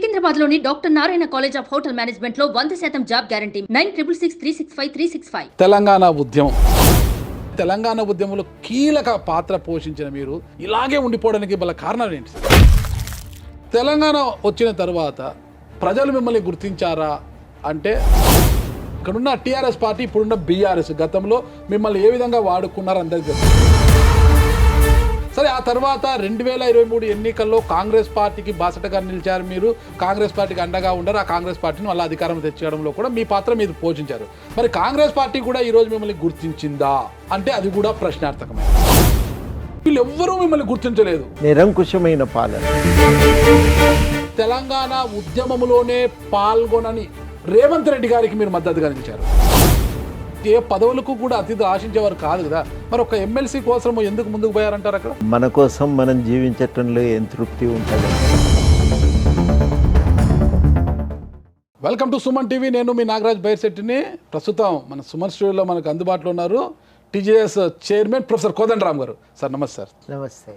సికింద్రాబాద్లోని doctor Narayana college of hotel మేనేజ్మెంట్లో 100% job guarantee 966365 Telangana ఉద్యమం తెలంగాణ ఉద్యమంలో కీలక పాత్ర పోషించిన మీరు ఇలాగే ఉండిపోవడానికి గల కారణాలు ఏంటి? తెలంగాణ వచ్చిన తర్వాత ప్రజలు మిమ్మల్ని గుర్తించారా అంటే ఇక్కడున్న టీఆర్ఎస్ పార్టీ ఇప్పుడున్న బీఆర్ఎస్ గతంలో మిమ్మల్ని ఏ విధంగా వాడుకున్నారో అందరికీ తెలుసు. సరే, ఆ తర్వాత 2023 ఎన్నికల్లో కాంగ్రెస్ పార్టీకి బాసటగా నిలిచారు. మీరు కాంగ్రెస్ పార్టీకి అండగా ఉండరు. ఆ కాంగ్రెస్ పార్టీని మళ్ళీ అధికారం తెచ్చేయడంలో కూడా మీ పాత్ర మీరు పోషించారు. మరి కాంగ్రెస్ పార్టీ కూడా ఈరోజు మిమ్మల్ని గుర్తించిందా అంటే అది కూడా ప్రశ్నార్థకమే. వీళ్ళెవ్వరూ మిమ్మల్ని గుర్తించలేదు. నిరంకుశమైన పాలన. తెలంగాణ ఉద్యమంలోనే పాల్గొనని రేవంత్ రెడ్డి గారికి మీరు మద్దతుగా నిలిచారు. ఏ పదవులకు కూడా అతిథి ఆశించేవారు కాదు కదా. మరి ఒక ఎమ్మెల్సీ కోసం ఎందుకు ముందుకు పోయారంటారు? అక్కడ మన కోసం మనం జీవించటంలో ఏం తృప్తి ఉంటుంది. Welcome to Suman TV. నేను మీ నాగరాజ్ బైర్శెట్టిని. ప్రస్తుతం మన సుమన్ స్టూడియోలో మనకు అందుబాటులో ఉన్నారు టీజేఎస్ చైర్మన్ ప్రొఫెసర్ కోదండరామ్ గారు. సార్ నమస్తే. సార్ నమస్తే.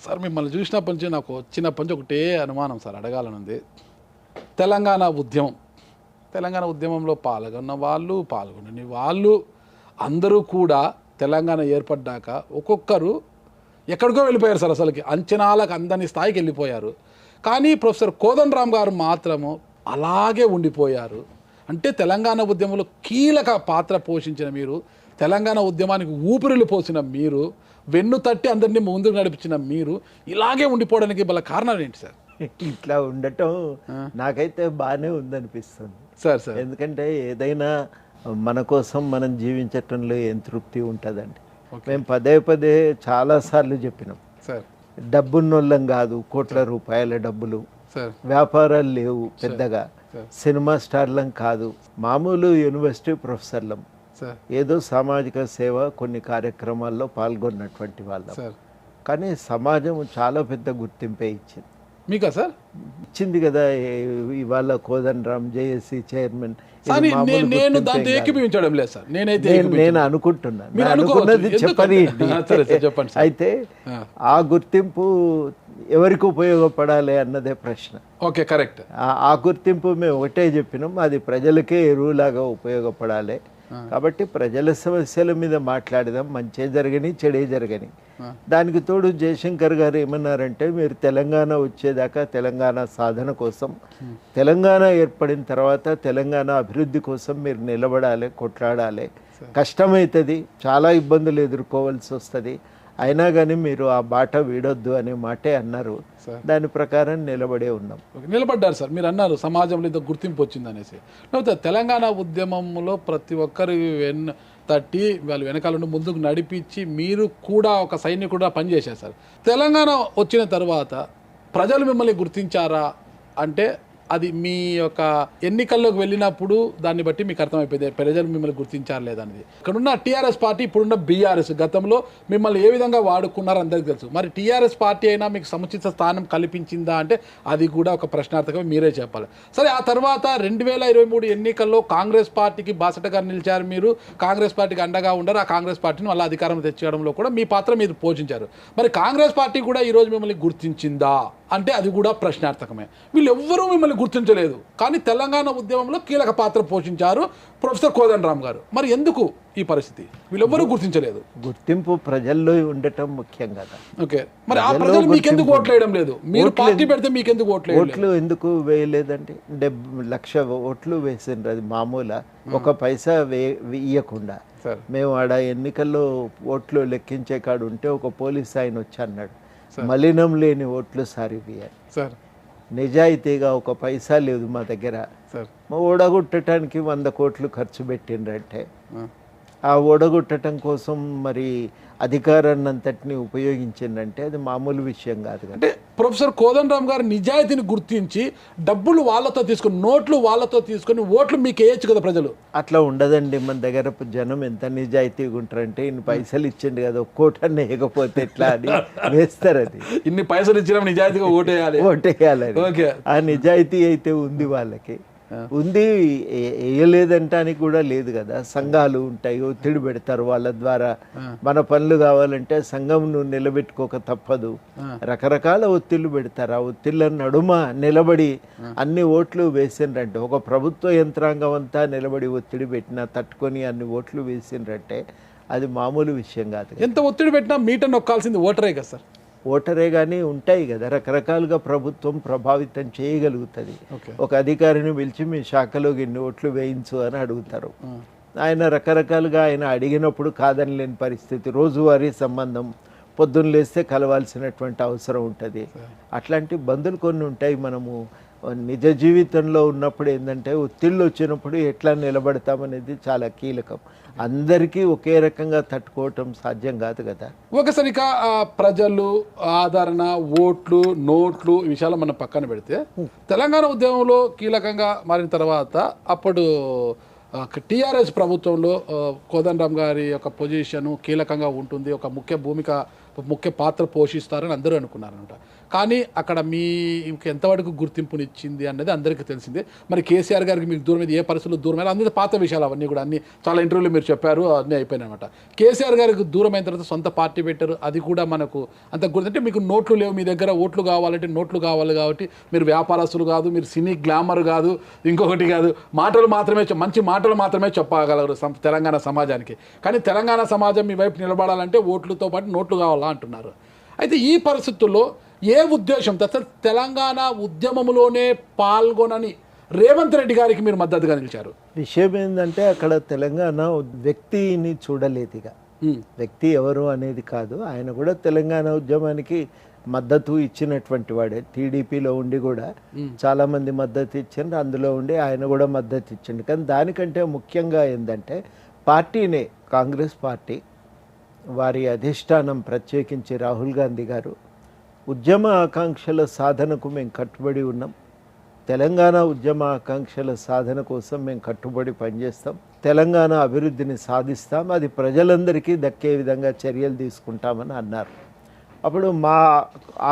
సార్ మిమ్మల్ని చూసినప్పటి నుంచి నాకు చిన్నప్పటి నుంచి ఒకటే అనుమానం సార్, అడగాలనుంది. తెలంగాణ ఉద్యమంలో పాల్గొనని వాళ్ళు అందరూ కూడా తెలంగాణ ఏర్పడ్డాక ఒక్కొక్కరు ఎక్కడికో వెళ్ళిపోయారు సార్. అసలుకి అంచనాలకు అందని స్థాయికి వెళ్ళిపోయారు. కానీ ప్రొఫెసర్ కోదండరామ్ గారు మాత్రము అలాగే ఉండిపోయారు. అంటే తెలంగాణ ఉద్యమంలో కీలక పాత్ర పోషించిన మీరు, తెలంగాణ ఉద్యమానికి ఊపిరిలు పోసిన మీరు, వెన్ను తట్టి అందరినీ ముందుకు నడిపించిన మీరు ఇలాగే ఉండిపోవడానికి గల కారణాలు ఏంటి సార్? ఇట్లా ఉండటం నాకైతే బాగానే ఉందనిపిస్తుంది సార్. ఎందుకంటే ఏదైనా మన కోసం మనం జీవించటంలో ఏం తృప్తి ఉంటుందండి. మేము పదే చాలాసార్లు చెప్పినాం, సార్ డబ్బున్నోళ్ళం కాదు, కోట్ల రూపాయల డబ్బులు, వ్యాపారాలు లేవు పెద్దగా, సినిమా స్టార్లం కాదు, మామూలు యూనివర్సిటీ ప్రొఫెసర్లం, ఏదో సామాజిక సేవ కొన్ని కార్యక్రమాల్లో పాల్గొన్నటువంటి వాళ్ళం. కానీ సమాజం చాలా పెద్ద గుర్తింపే ఇచ్చింది. మీకా సార్? ఇచ్చింది కదా. ఇవాళ కోదండరామ్ జేఏసీ చైర్మన్. నేను దాంతో ఏకీభవించడం లేదు సార్. నేను అనుకుంటున్నాను, అనుకున్నది చెప్పని. అయితే ఆ గుర్తింపు ఎవరికి ఉపయోగపడాలి అన్నదే ప్రశ్న. Okay, correct. ఆ గుర్తింపు మేము ఒకటే చెప్పినాం, అది ప్రజలకే ఎరువులాగా ఉపయోగపడాలి. కాబట్టి ప్రజల సమస్యల మీద మాట్లాడదాం, మంచే జరగని చెడే జరగని. దానికి తోడు జయశంకర్ గారు ఏమన్నారంటే, మీరు తెలంగాణ వచ్చేదాకా తెలంగాణ సాధన కోసం, తెలంగాణ ఏర్పడిన తర్వాత తెలంగాణ అభివృద్ధి కోసం మీరు నిలబడాలి, కొట్లాడాలి. కష్టమవుతుంది, చాలా ఇబ్బందులు ఎదుర్కోవాల్సి వస్తుంది, అయినా కానీ మీరు ఆ బాట వీడొద్దు అనే మాటే అన్నారు. దాని ప్రకారం నిలబడే ఉన్నాం. నిలబడ్డారు సార్. మీరు అన్నారు సమాజంలో ఇంత గుర్తింపు వచ్చింది అనేసి. లేకపోతే తెలంగాణ ఉద్యమంలో ప్రతి ఒక్కరి తట్టి వాళ్ళు వెనకాల ముందుకు నడిపించి మీరు కూడా ఒక సైనికుడుగా పనిచేశారు సార్. తెలంగాణ వచ్చిన తర్వాత ప్రజలు మిమ్మల్ని గుర్తించారా అంటే అది మీ యొక్క ఎన్నికల్లోకి వెళ్ళినప్పుడు దాన్ని బట్టి మీకు అర్థమైపోయింది ప్రజలు మిమ్మల్ని గుర్తించారు లేదనేది. ఇక్కడున్న టీఆర్ఎస్ పార్టీ ఇప్పుడున్న బీఆర్ఎస్ గతంలో మిమ్మల్ని ఏ విధంగా వాడుకున్నారో అందరికీ తెలుసు. మరి టీఆర్ఎస్ పార్టీ అయినా మీకు సముచిత స్థానం కల్పించిందా అంటే అది కూడా ఒక ప్రశ్నార్థకమే, మీరే చెప్పాలి. సరే, ఆ తర్వాత 2023 ఎన్నికల్లో కాంగ్రెస్ పార్టీకి బాసటగా నిలిచారు. మీరు కాంగ్రెస్ పార్టీకి అండగా ఉండరు. ఆ కాంగ్రెస్ పార్టీని మళ్ళీ అధికారం తెచ్చేయడంలో కూడా మీ పాత్ర మీరు పోషించారు. మరి కాంగ్రెస్ పార్టీ కూడా ఈరోజు మిమ్మల్ని గుర్తించిందా అంటే అది కూడా ప్రశ్నార్థకమే. వీళ్ళెవ్వరూ మిమ్మల్ని గుర్తించలేదు. కానీ తెలంగాణ ఉద్యమంలో కీలక పాత్ర పోషించారు ప్రొఫెసర్ కోదండరామ్ గారు. మరి ఎందుకు ఈ పరిస్థితి? వీళ్ళెవ్వరూ గుర్తించలేదు. గుర్తింపు ప్రజల్లో ఉండటం ముఖ్యం కదా. ఓకే, మరి ఆ ప్రజలు మీకెందుకు ఓట్లు వేయడం లేదు? మీరు పార్టీ పెడితే మీకెందుకు ఓట్లు ఎందుకు వేయలేదండి? 70 లక్షల ఓట్లు వేసిండ్రు, అది మామూలు. ఒక పైసా ఇయ్యకుండా మేము ఆడ ఎన్నికల్లో ఓట్లు లెక్కించే కాడు ఉంటే ఒక పోలీస్ ఆయన వచ్చి అన్నాడు, మలినం లేని ఓట్లు సారిపోయారు సార్. నిజాయితీగా ఒక పైసా లేదు మా దగ్గర, మా ఓడగొట్టడానికి 100 కోట్లు ఖర్చు పెట్టిండ్రంటే ఆ ఓడగొట్టడం కోసం మరి అధికారాన్ని అంతటిని ఉపయోగించిందంటే అది మామూలు విషయం కాదు. అంటే ప్రొఫెసర్ కోదండరామ్ గారు నిజాయితీని గుర్తించి డబ్బులు వాళ్ళతో తీసుకొని, నోట్లు వాళ్ళతో తీసుకొని ఓట్లు మీకు వేయచ్చు కదా ప్రజలు. అట్లా ఉండదండి. మన దగ్గర జనం ఎంత నిజాయితీగా ఉంటారంటే, ఇన్ని పైసలు ఇచ్చిండు కదా, ఒక్కోటన్న వేయకపోతే ఎట్లా అని వేస్తారు. అది ఇన్ని పైసలు ఇచ్చిన నిజాయితీగా ఓటేయాలి. ఓటేయాలి. ఆ నిజాయితీ అయితే ఉంది వాళ్ళకి. ఉంది, వేయలేదంటానికి కూడా లేదు కదా. సంఘాలు ఉంటాయి, ఒత్తిడి పెడతారు వాళ్ళ ద్వారా. మన పనులు కావాలంటే సంఘం నువ్వు నిలబెట్టుకోక తప్పదు. రకరకాల ఒత్తిళ్లు పెడతారు. ఆ ఒత్తిళ్ళ నడుమ నిలబడి అన్ని ఓట్లు వేసిండ్రంటే, ఒక ప్రభుత్వ యంత్రాంగం అంతా నిలబడి ఒత్తిడి పెట్టినా తట్టుకొని అన్ని ఓట్లు వేసిండ్రంటే అది మామూలు విషయం కాదు. ఎంత ఒత్తిడి పెట్టినా మీటర్ నొక్కాల్సింది ఓటరే కదా సార్. ఓటరే కానీ ఉంటాయి కదా, రకరకాలుగా ప్రభుత్వం ప్రభావితం చేయగలుగుతుంది. ఒక అధికారిని పిలిచి మీ శాఖలోకి ఇన్ని ఓట్లు వేయించు అని అడుగుతారు. ఆయన రకరకాలుగా ఆయన అడిగినప్పుడు కాదని లేని పరిస్థితి, రోజువారీ సంబంధం, పొద్దున్న లేస్తే కలవాల్సినటువంటి అవసరం ఉంటుంది. అట్లాంటి బంధులు కొన్ని ఉంటాయి. మనము నిజ జీవితంలో ఉన్నప్పుడు ఏంటంటే ఒత్తిళ్ళు వచ్చినప్పుడు ఎట్లా నిలబడతామనేది చాలా కీలకం. అందరికీ ఒకే రకంగా తట్టుకోవటం సాధ్యం కాదు కదా. ఒకసారిగా ప్రజలు ఆదరణ, ఓట్లు, నోట్లు ఈ విషయాలు మనం పక్కన పెడితే, తెలంగాణ ఉద్యమంలో కీలకంగా మారిన తర్వాత అప్పుడు టీఆర్ఎస్ ప్రభుత్వంలో కోదండరామ్ గారి యొక్క పొజిషను కీలకంగా ఉంటుంది, ఒక ముఖ్య పాత్ర పోషిస్తారని అందరూ అనుకున్నారనమాట. కానీ అక్కడ మీకు ఎంతవరకు గుర్తింపునిచ్చింది అన్నది అందరికీ తెలిసిందే. మరి కేసీఆర్ గారికి మీకు దూరమైంది, ఏ పరిస్థితుల్లో దూరమైనా అన్ని పాత విషయాలు అవన్నీ కూడా అన్ని చాలా ఇంటర్వ్యూలు మీరు చెప్పారు, అన్నీ అయిపోయినాయి అనమాట. కేసీఆర్ గారికి దూరమైన తర్వాత సొంత పార్టీ పెట్టారు, అది కూడా మనకు అంత గుర్తుంటే, మీకు నోట్లు లేవు, మీ దగ్గర ఓట్లు కావాలంటే నోట్లు కావాలి కాబట్టి మీరు వ్యాపారస్తులు కాదు, మీరు సినీ గ్లామర్ కాదు, ఇంకొకటి కాదు, మంచి మాటలు మాత్రమే చెప్పగలరు తెలంగాణ సమాజానికి. కానీ తెలంగాణ సమాజం మీ వైపు నిలబడాలంటే ఓట్లతో పాటు నోట్లు కావాలా అంటున్నారు. అయితే ఈ పరిస్థితుల్లో ఏ ఉద్దేశంతో అసలు తెలంగాణ ఉద్యమంలోనే పాల్గొనని రేవంత్ రెడ్డి గారికి మీరు మద్దతుగా నిలిచారు? విషయం ఏంటంటే అక్కడ తెలంగాణ వ్యక్తిని చూడలేదుగా, వ్యక్తి ఎవరు అనేది కాదు. ఆయన కూడా తెలంగాణ ఉద్యమానికి మద్దతు ఇచ్చినటువంటి వాడే. టీడీపీలో ఉండి కూడా చాలామంది మద్దతు ఇచ్చిండ్రు, అందులో ఉండి ఆయన కూడా మద్దతు ఇచ్చిండు. కానీ దానికంటే ముఖ్యంగా ఏంటంటే పార్టీనే, కాంగ్రెస్ పార్టీ వారి అధిష్టానం, ప్రత్యేకించి రాహుల్ గాంధీ గారు, ఉద్యమ ఆకాంక్షల సాధనకు మేము కట్టుబడి ఉన్నాం, తెలంగాణ ఉద్యమ ఆకాంక్షల సాధన కోసం మేము కట్టుబడి పనిచేస్తాం, తెలంగాణ అభివృద్ధిని సాధిస్తాం, అది ప్రజలందరికీ దక్కే విధంగా చర్యలు తీసుకుంటామని అన్నారు. అప్పుడు మా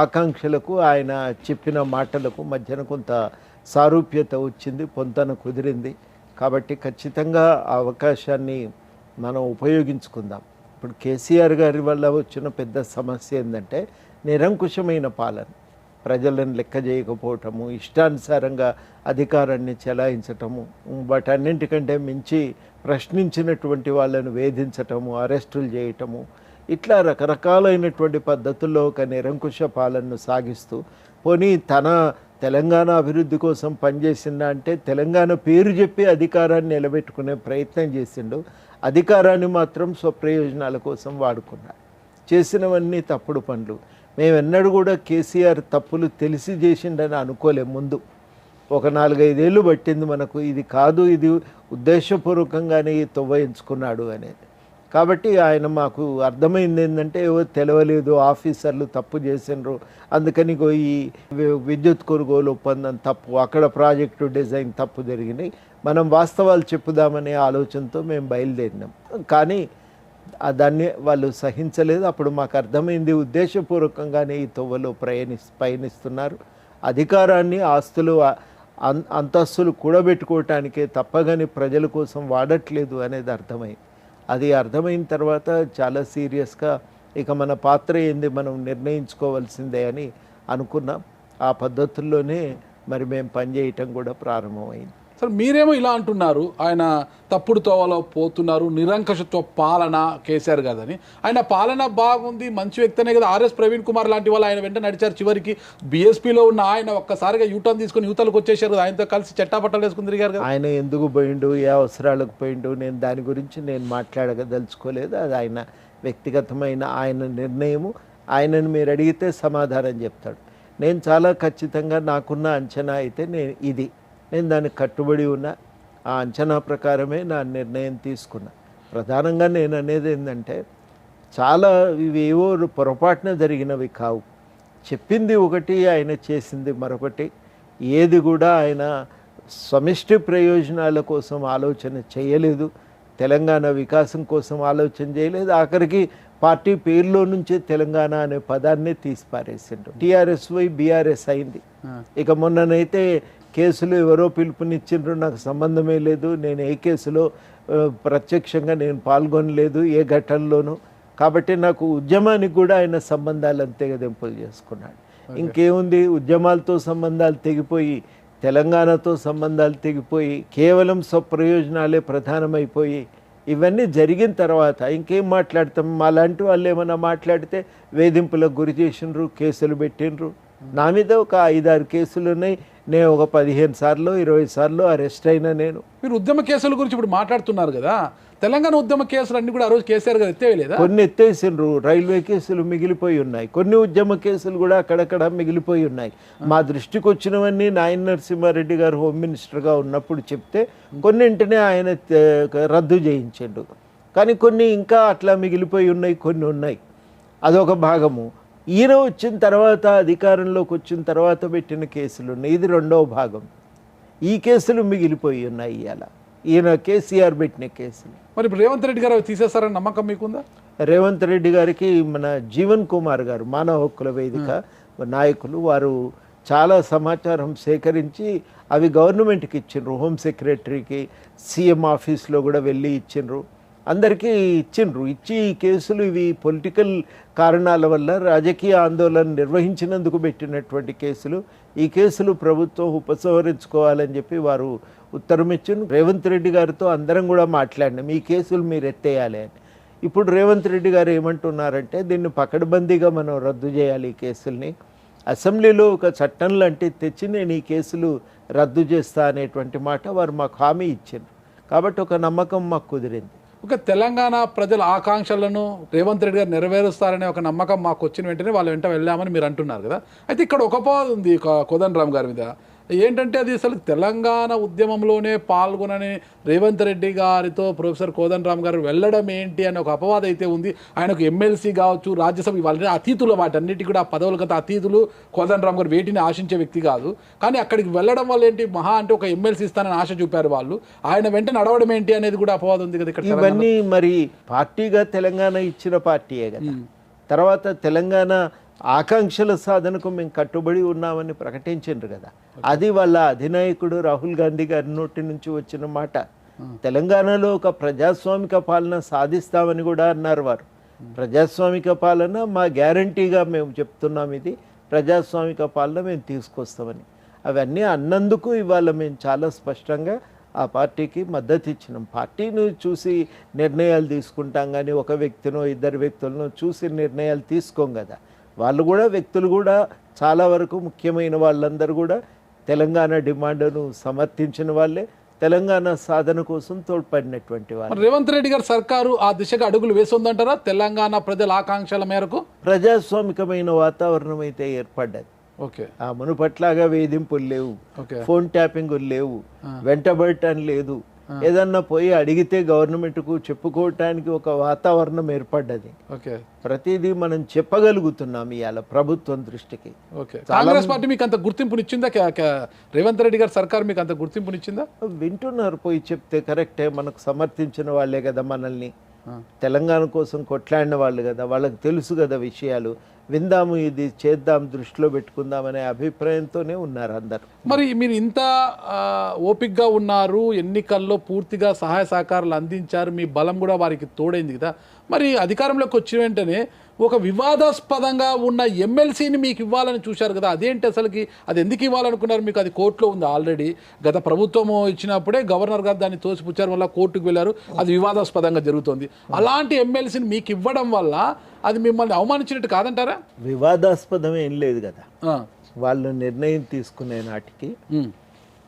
ఆకాంక్షలకు ఆయన చెప్పిన మాటలకు మధ్యన కొంత సారూప్యత వచ్చింది, పొంతన కుదిరింది. కాబట్టి ఖచ్చితంగా ఆ అవకాశాన్ని మనం ఉపయోగించుకుందాం. ఇప్పుడు కేసీఆర్ గారి వల్ల వచ్చిన పెద్ద సమస్య ఏంటంటే నిరంకుశమైన పాలన, ప్రజలను లెక్క చేయకపోవటము, ఇష్టానుసారంగా అధికారాన్ని చెలాయించటము, వాటన్నింటికంటే మించి ప్రశ్నించినటువంటి వాళ్ళను వేధించటము, అరెస్టులు చేయటము, ఇట్లా రకరకాలైనటువంటి పద్ధతుల్లో ఒక నిరంకుశ పాలనను సాగిస్తూ, పోనీ తన తెలంగాణ అభివృద్ధి కోసం పనిచేసిందా అంటే తెలంగాణ పేరు చెప్పి అధికారాన్ని నిలబెట్టుకునే ప్రయత్నం చేసిండు, అధికారాన్ని మాత్రం స్వప్రయోజనాల కోసం వాడుకున్నాడు. చేసినవన్నీ తప్పుడు పనులు. మేమెన్నడూ కూడా కేసీఆర్ తప్పులు తెలిసి చేసిండని అనుకోలేం. ముందు ఒక 4-5 ఏళ్ళు పట్టింది మనకు ఇది కాదు, ఇది ఉద్దేశపూర్వకంగానే తొవ్వయించుకున్నాడు అనేది. కాబట్టి ఆయన మాకు అర్థమైంది ఏంటంటే ఏవో తెలవలేదు, ఆఫీసర్లు తప్పు చేసినారు, అందుకని ఈ విద్యుత్ కొనుగోలు ఒప్పందం తప్పు, అక్కడ ప్రాజెక్టు డిజైన్ తప్పు జరిగినాయి, మనం వాస్తవాలు చెప్పుదామనే ఆలోచనతో మేము బయలుదేరినాం. కానీ దాన్ని వాళ్ళు సహించలేదు. అప్పుడు మాకు అర్థమైంది ఉద్దేశపూర్వకంగానే ఈ తొవ్వలో పయనిస్తున్నారు, అధికారాన్ని, ఆస్తులు, అంతస్తులు కూడబెట్టుకోవటానికే తప్పగాని ప్రజల కోసం వాడట్లేదు అనేది అర్థమైంది. అది అర్థమైన తర్వాత చాలా సీరియస్గా ఇక మన పాత్ర ఏంది మనం నిర్ణయించుకోవాల్సిందే అని అనుకున్నాం. ఆ పద్ధతుల్లోనే మరి మేము పనిచేయటం కూడా ప్రారంభమైంది. సార్ మీరేమో ఇలా అంటున్నారు, ఆయన తప్పుడు తోవలో పోతున్నారు, నిరంకుశత్వ పాలన కేసీఆర్ కాదని. ఆయన పాలన బాగుంది, మంచి వ్యక్తినే కదా. ఆర్ఎస్ ప్రవీణ్ కుమార్ లాంటి వాళ్ళు ఆయన వెంట నడిచారు. చివరికి బీఎస్పీలో ఉన్న ఆయన ఒక్కసారిగా యూటర్న్ తీసుకొని యువతలకు వచ్చేసారు కదా, ఆయనతో కలిసి చట్టాపట్టాలు వేసుకుని తిరిగారు కదా. ఆయన ఎందుకు పోయిండు, ఏ అవసరాలకు పోయిండు, నేను దాని గురించి నేను మాట్లాడదలుచుకోలేదు. అది ఆయన వ్యక్తిగతమైన ఆయన నిర్ణయము. ఆయనను మీరు అడిగితే సమాధానం చెప్తాడు. నేను చాలా ఖచ్చితంగా నాకున్న అంచనా అయితే నేను దానికి కట్టుబడి ఉన్నా. ఆ అంచనా ప్రకారమే నా నిర్ణయం తీసుకున్నా. ప్రధానంగా నేను అనేది ఏంటంటే చాలా ఇవేవో పొరపాటున జరిగినవి కావు. చెప్పింది ఒకటి, ఆయన చేసింది మరొకటి. ఏది కూడా ఆయన సమిష్టి ప్రయోజనాల కోసం ఆలోచన చేయలేదు, తెలంగాణ వికాసం కోసం ఆలోచన చేయలేదు. ఆఖరికి పార్టీ పేరులో నుంచే తెలంగాణ అనే పదాన్ని తీసి పారేసిండు. టీఆర్ఎస్ పోయి బీఆర్ఎస్ అయింది. ఇక మొన్ననైతే కేసులు ఎవరో పిలుపునిచ్చిండ్రు, నాకు సంబంధమే లేదు, నేను ఏ కేసులో ప్రత్యక్షంగా నేను పాల్గొనలేదు ఏ ఘటనలోనూ. కాబట్టి నాకు ఉద్యమానికి కూడా ఆయన సంబంధాలను తెగదెంపులు చేసుకున్నాడు. ఇంకేముంది, ఉద్యమాలతో సంబంధాలు తెగిపోయి తెలంగాణతో సంబంధాలు తెగిపోయి కేవలం స్వప్రయోజనాలే ప్రధానమైపోయి ఇవన్నీ జరిగిన తర్వాత ఇంకేం మాట్లాడతాం? మాలాంటి వాళ్ళు ఏమైనా మాట్లాడితే వేధింపులకు గురి చేసిండ్రు, కేసులు పెట్టిండ్రు. నా మీద ఒక 5-6 కేసులు ఉన్నాయి. నేను ఒక 15 సార్లు 20 సార్లు అరెస్ట్ అయినా. నేను మీరు ఉద్యమ కేసుల గురించి ఇప్పుడు మాట్లాడుతున్నారు కదా, తెలంగాణ ఉద్యమ కేసులు అన్ని కూడా ఆ రోజు కేసీఆర్ గారు ఎత్తేయలేదా? కొన్ని ఎత్తేసిండ్రు, రైల్వే కేసులు మిగిలిపోయి ఉన్నాయి, కొన్ని ఉద్యమ కేసులు కూడా అక్కడక్కడ మిగిలిపోయి ఉన్నాయి. మా దృష్టికి వచ్చినవన్నీ నాయన నరసింహారెడ్డి గారు హోమ్ మినిస్టర్గా ఉన్నప్పుడు చెప్తే కొన్నింటినే ఆయన రద్దు చేయించాడు. కానీ కొన్ని ఇంకా అట్లా మిగిలిపోయి ఉన్నాయి, కొన్ని ఉన్నాయి. అదొక భాగము. ఈయన వచ్చిన తర్వాత అధికారంలోకి వచ్చిన తర్వాత పెట్టిన కేసులు ఉన్నాయి, ఇది రెండవ భాగం. ఈ కేసులు మిగిలిపోయి ఉన్నాయి. ఇవాళ ఈయన కేసీఆర్ పెట్టిన కేసులు. మరి ఇప్పుడు రేవంత్ రెడ్డి గారు తీసేస్తారని నమ్మకం మీకుందా? రేవంత్ రెడ్డి గారికి మన జీవన్ కుమార్ గారు మానవ హక్కుల వేదిక నాయకులు వారు చాలా సమాచారం సేకరించి అవి గవర్నమెంట్కి ఇచ్చిండ్రు, హోమ్ సెక్రటరీకి, సీఎం ఆఫీస్లో కూడా వెళ్ళి ఇచ్చిండ్రు, అందరికీ ఇచ్చిండ్రు. ఇచ్చి ఈ కేసులు ఇవి పొలిటికల్ కారణాల వల్ల రాజకీయ ఆందోళన నిర్వహించినందుకు పెట్టినటువంటి కేసులు, ఈ కేసులు ప్రభుత్వం ఉపసంహరించుకోవాలని చెప్పి వారు ఉత్తరం ఇచ్చిండ్రు. రేవంత్ రెడ్డి గారితో అందరం కూడా మాట్లాడినాం, ఈ కేసులు మీరు ఎత్తేయాలి అని. ఇప్పుడు రేవంత్ రెడ్డి గారు ఏమంటున్నారంటే దీన్ని పకడ్బందీగా మనం రద్దు చేయాలి, ఈ కేసుల్ని అసెంబ్లీలో ఒక చట్టం లాంటిది తెచ్చి నేను ఈ కేసులు రద్దు చేస్తా అనేటువంటి మాట వారు మాకు హామీ ఇచ్చిండ్రు. కాబట్టి ఒక నమ్మకం మాకు కుదిరింది. ఒక తెలంగాణ ప్రజల ఆకాంక్షలను రేవంత్ రెడ్డి గారు నెరవేరుస్తారనే ఒక నమ్మకం మాకు వచ్చిన వెంటనే వాళ్ళ వెంట వెళ్ళామని మీరు అంటున్నారు కదా. అయితే ఇక్కడ ఒక అపవాదం ఉంది కోదండరామ్ గారి మీద. ఏంటంటే అది అసలు తెలంగాణ ఉద్యమంలోనే పాల్గొనని రేవంత్ రెడ్డి గారితో ప్రొఫెసర్ కోదండరామ్ గారు వెళ్ళడం ఏంటి అనే ఒక అపవాదం అయితే ఉంది. ఆయనకు ఎమ్మెల్సీ కావచ్చు, రాజ్యసభ ఇవాళ అతీతులు, వాటన్నిటి కూడా పదవులకంత అతీతులు. కోదండరామ్ గారు వేటిని ఆశించే వ్యక్తి కాదు. కానీ అక్కడికి వెళ్ళడం వల్ల ఏంటి, మహా అంటే ఒక ఎమ్మెల్సీ ఇస్తానని ఆశ చూపారు వాళ్ళు. ఆయన వెంట నడవడం ఏంటి అనేది కూడా అపవాదం ఉంది కదా ఇక్కడ. ఇవన్నీ మరి పార్టీగా తెలంగాణ ఇచ్చిన పార్టీయే కదా. తర్వాత తెలంగాణ ఆకాంక్షల సాధనకు మేము కట్టుబడి ఉన్నామని ప్రకటించారు కదా. అది వాళ్ళ అధినాయకుడు రాహుల్ గాంధీ గారి నోటి నుంచి వచ్చిన మాట. తెలంగాణలో ఒక ప్రజాస్వామిక పాలన సాధిస్తామని కూడా అన్నారు వారు. ప్రజాస్వామిక పాలన మా గ్యారంటీగా మేము చెప్తున్నాం, ఇది ప్రజాస్వామిక పాలన మేము తీసుకొస్తామని. అవన్నీ అన్నందుకు ఇవాళ మేము చాలా స్పష్టంగా ఆ పార్టీకి మద్దతు ఇచ్చినాం. పార్టీని చూసి నిర్ణయాలు తీసుకుంటాం కానీ ఒక వ్యక్తినో ఇద్దరు వ్యక్తులను చూసి నిర్ణయాలు తీసుకోం కదా. వాళ్ళు కూడా వ్యక్తులు కూడా చాలా వరకు ముఖ్యమైన వాళ్ళందరూ కూడా తెలంగాణ డిమాండ్ను సమర్థించిన వాళ్ళే, తెలంగాణ సాధన కోసం తోడ్పడినటువంటి వాళ్ళు. రేవంత్ రెడ్డి గారు సర్కారు ఆ దిశగా అడుగులు వేస్తుందంటారా? తెలంగాణ ప్రజల ఆకాంక్షల మేరకు ప్రజాస్వామికమైన వాతావరణం అయితే ఏర్పడ్డది. ఓకే, ఆ మునుపట్లాగా వేధింపులు లేవు, ఫోన్ ట్యాపింగులు లేవు, వెంటబడటం లేదు. ఏదన్నా పోయి అడిగితే గవర్నమెంట్కు చెప్పుకోవటానికి ఒక వాతావరణం ఏర్పడ్డది. ప్రతిదీ మనం చెప్పగలుగుతున్నాం ఇవాళ ప్రభుత్వం దృష్టికి. కాంగ్రెస్ పార్టీ మీకు అంత గుర్తింపునిచ్చిందా? రేవంత్ రెడ్డి గారి సర్కార్ మీకు అంత గుర్తింపునిచ్చిందా? వింటున్నారు, పోయి చెప్తే కరెక్టే. మనకు సమర్థించిన వాళ్ళే కదా, మనల్ని తెలంగాణ కోసం కొట్లాడిన వాళ్ళు కదా, వాళ్ళకి తెలుసు కదా విషయాలు. విందాము, ఇది చేద్దాం, దృష్టిలో పెట్టుకుందామనే అభిప్రాయంతోనే ఉన్నారు అందరు. మరి మీరు ఇంత ఓపికగా ఉన్నారు, ఎన్నికల్లో పూర్తిగా సహాయ సహకారాలు అందించారు, మీ బలం కూడా వారికి తోడైంది కదా. మరి అధికారంలోకి వచ్చిన వెంటనే ఒక వివాదాస్పదంగా ఉన్న ఎమ్మెల్సీని మీకు ఇవ్వాలని చూశారు కదా, అదేంటి అసలుకి? అది ఎందుకు ఇవ్వాలనుకున్నారు? మీకు అది కోర్టులో ఉంది ఆల్రెడీ. గత ప్రభుత్వం ఇచ్చినప్పుడే గవర్నర్ గారు దాన్ని తోసిపుచ్చారు, వల్ల కోర్టుకు వెళ్ళారు, అది వివాదాస్పదంగా జరుగుతుంది. అలాంటి ఎమ్మెల్సీని మీకు ఇవ్వడం వల్ల అది మిమ్మల్ని అవమానించినట్టు కాదంటారా? వివాదాస్పదం ఏం లేదు కదా, వాళ్ళు నిర్ణయం తీసుకునే నాటికి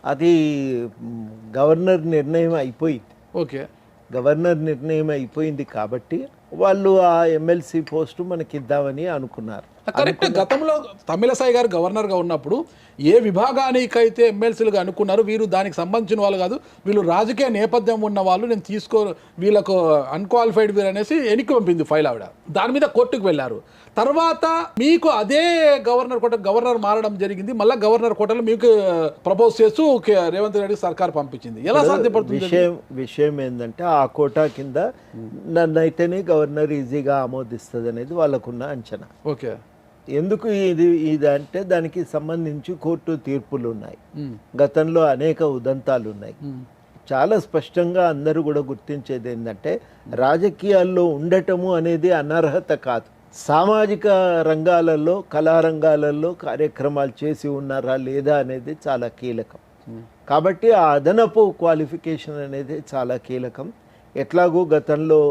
అది గవర్నర్ నిర్ణయం అయిపోయింది. ఓకే, గవర్నర్ నిర్ణయం అయిపోయింది కాబట్టి వాళ్ళు ఆ ఎమ్మెల్సీ పోస్టు మనకి ఇద్దామని అనుకున్నారు. కరెక్ట్. గతంలో తమిళసాయి గారు గవర్నర్గా ఉన్నప్పుడు ఏ విభాగానికైతే ఎమ్మెల్సీలుగా అనుకున్నారు, వీరు దానికి సంబంధించిన వాళ్ళు కాదు, వీళ్ళు రాజకీయ నేపథ్యం ఉన్న వాళ్ళు, నేను వీళ్ళకు అన్క్వాలిఫైడ్ వీరు అనేసి ఎన్నిక పంపింది ఫైల్ ఆవిడ. దాని మీద కోర్టుకు వెళ్ళారు. తర్వాత మీకు అదే గవర్నర్ మారడం జరిగింది. మళ్ళీ గవర్నర్ కోటలో మీకు ప్రపోజ్ చేస్తూ రేవంత్ రెడ్డి సర్కార్ పంపించింది. ఎలా సాధ్యపడుతుంది? విషయం ఏంటంటే ఆ కోటా కింద నన్నైతేనే గవర్నర్ ఈజీగా ఆమోదిస్తుంది అనేది వాళ్ళకున్న అంచనా. ఓకే, ఎందుకు ఇది అంటే దానికి సంబంధించి కోర్టు తీర్పులు ఉన్నాయి, గతంలో అనేక ఉదంతాలు ఉన్నాయి. చాలా స్పష్టంగా అందరూ కూడా గుర్తించేది ఏంటంటే రాజకీయాల్లో ఉండటము అనేది అనర్హత కాదు. సామాజిక రంగాలలో, కళారంగాలలో కార్యక్రమాలు చేసి ఉన్నారా లేదా అనేది చాలా కీలకం. కాబట్టి ఆ అదనపు క్వాలిఫికేషన్ అనేది చాలా కీలకం. ఎట్లాగూ గతంలో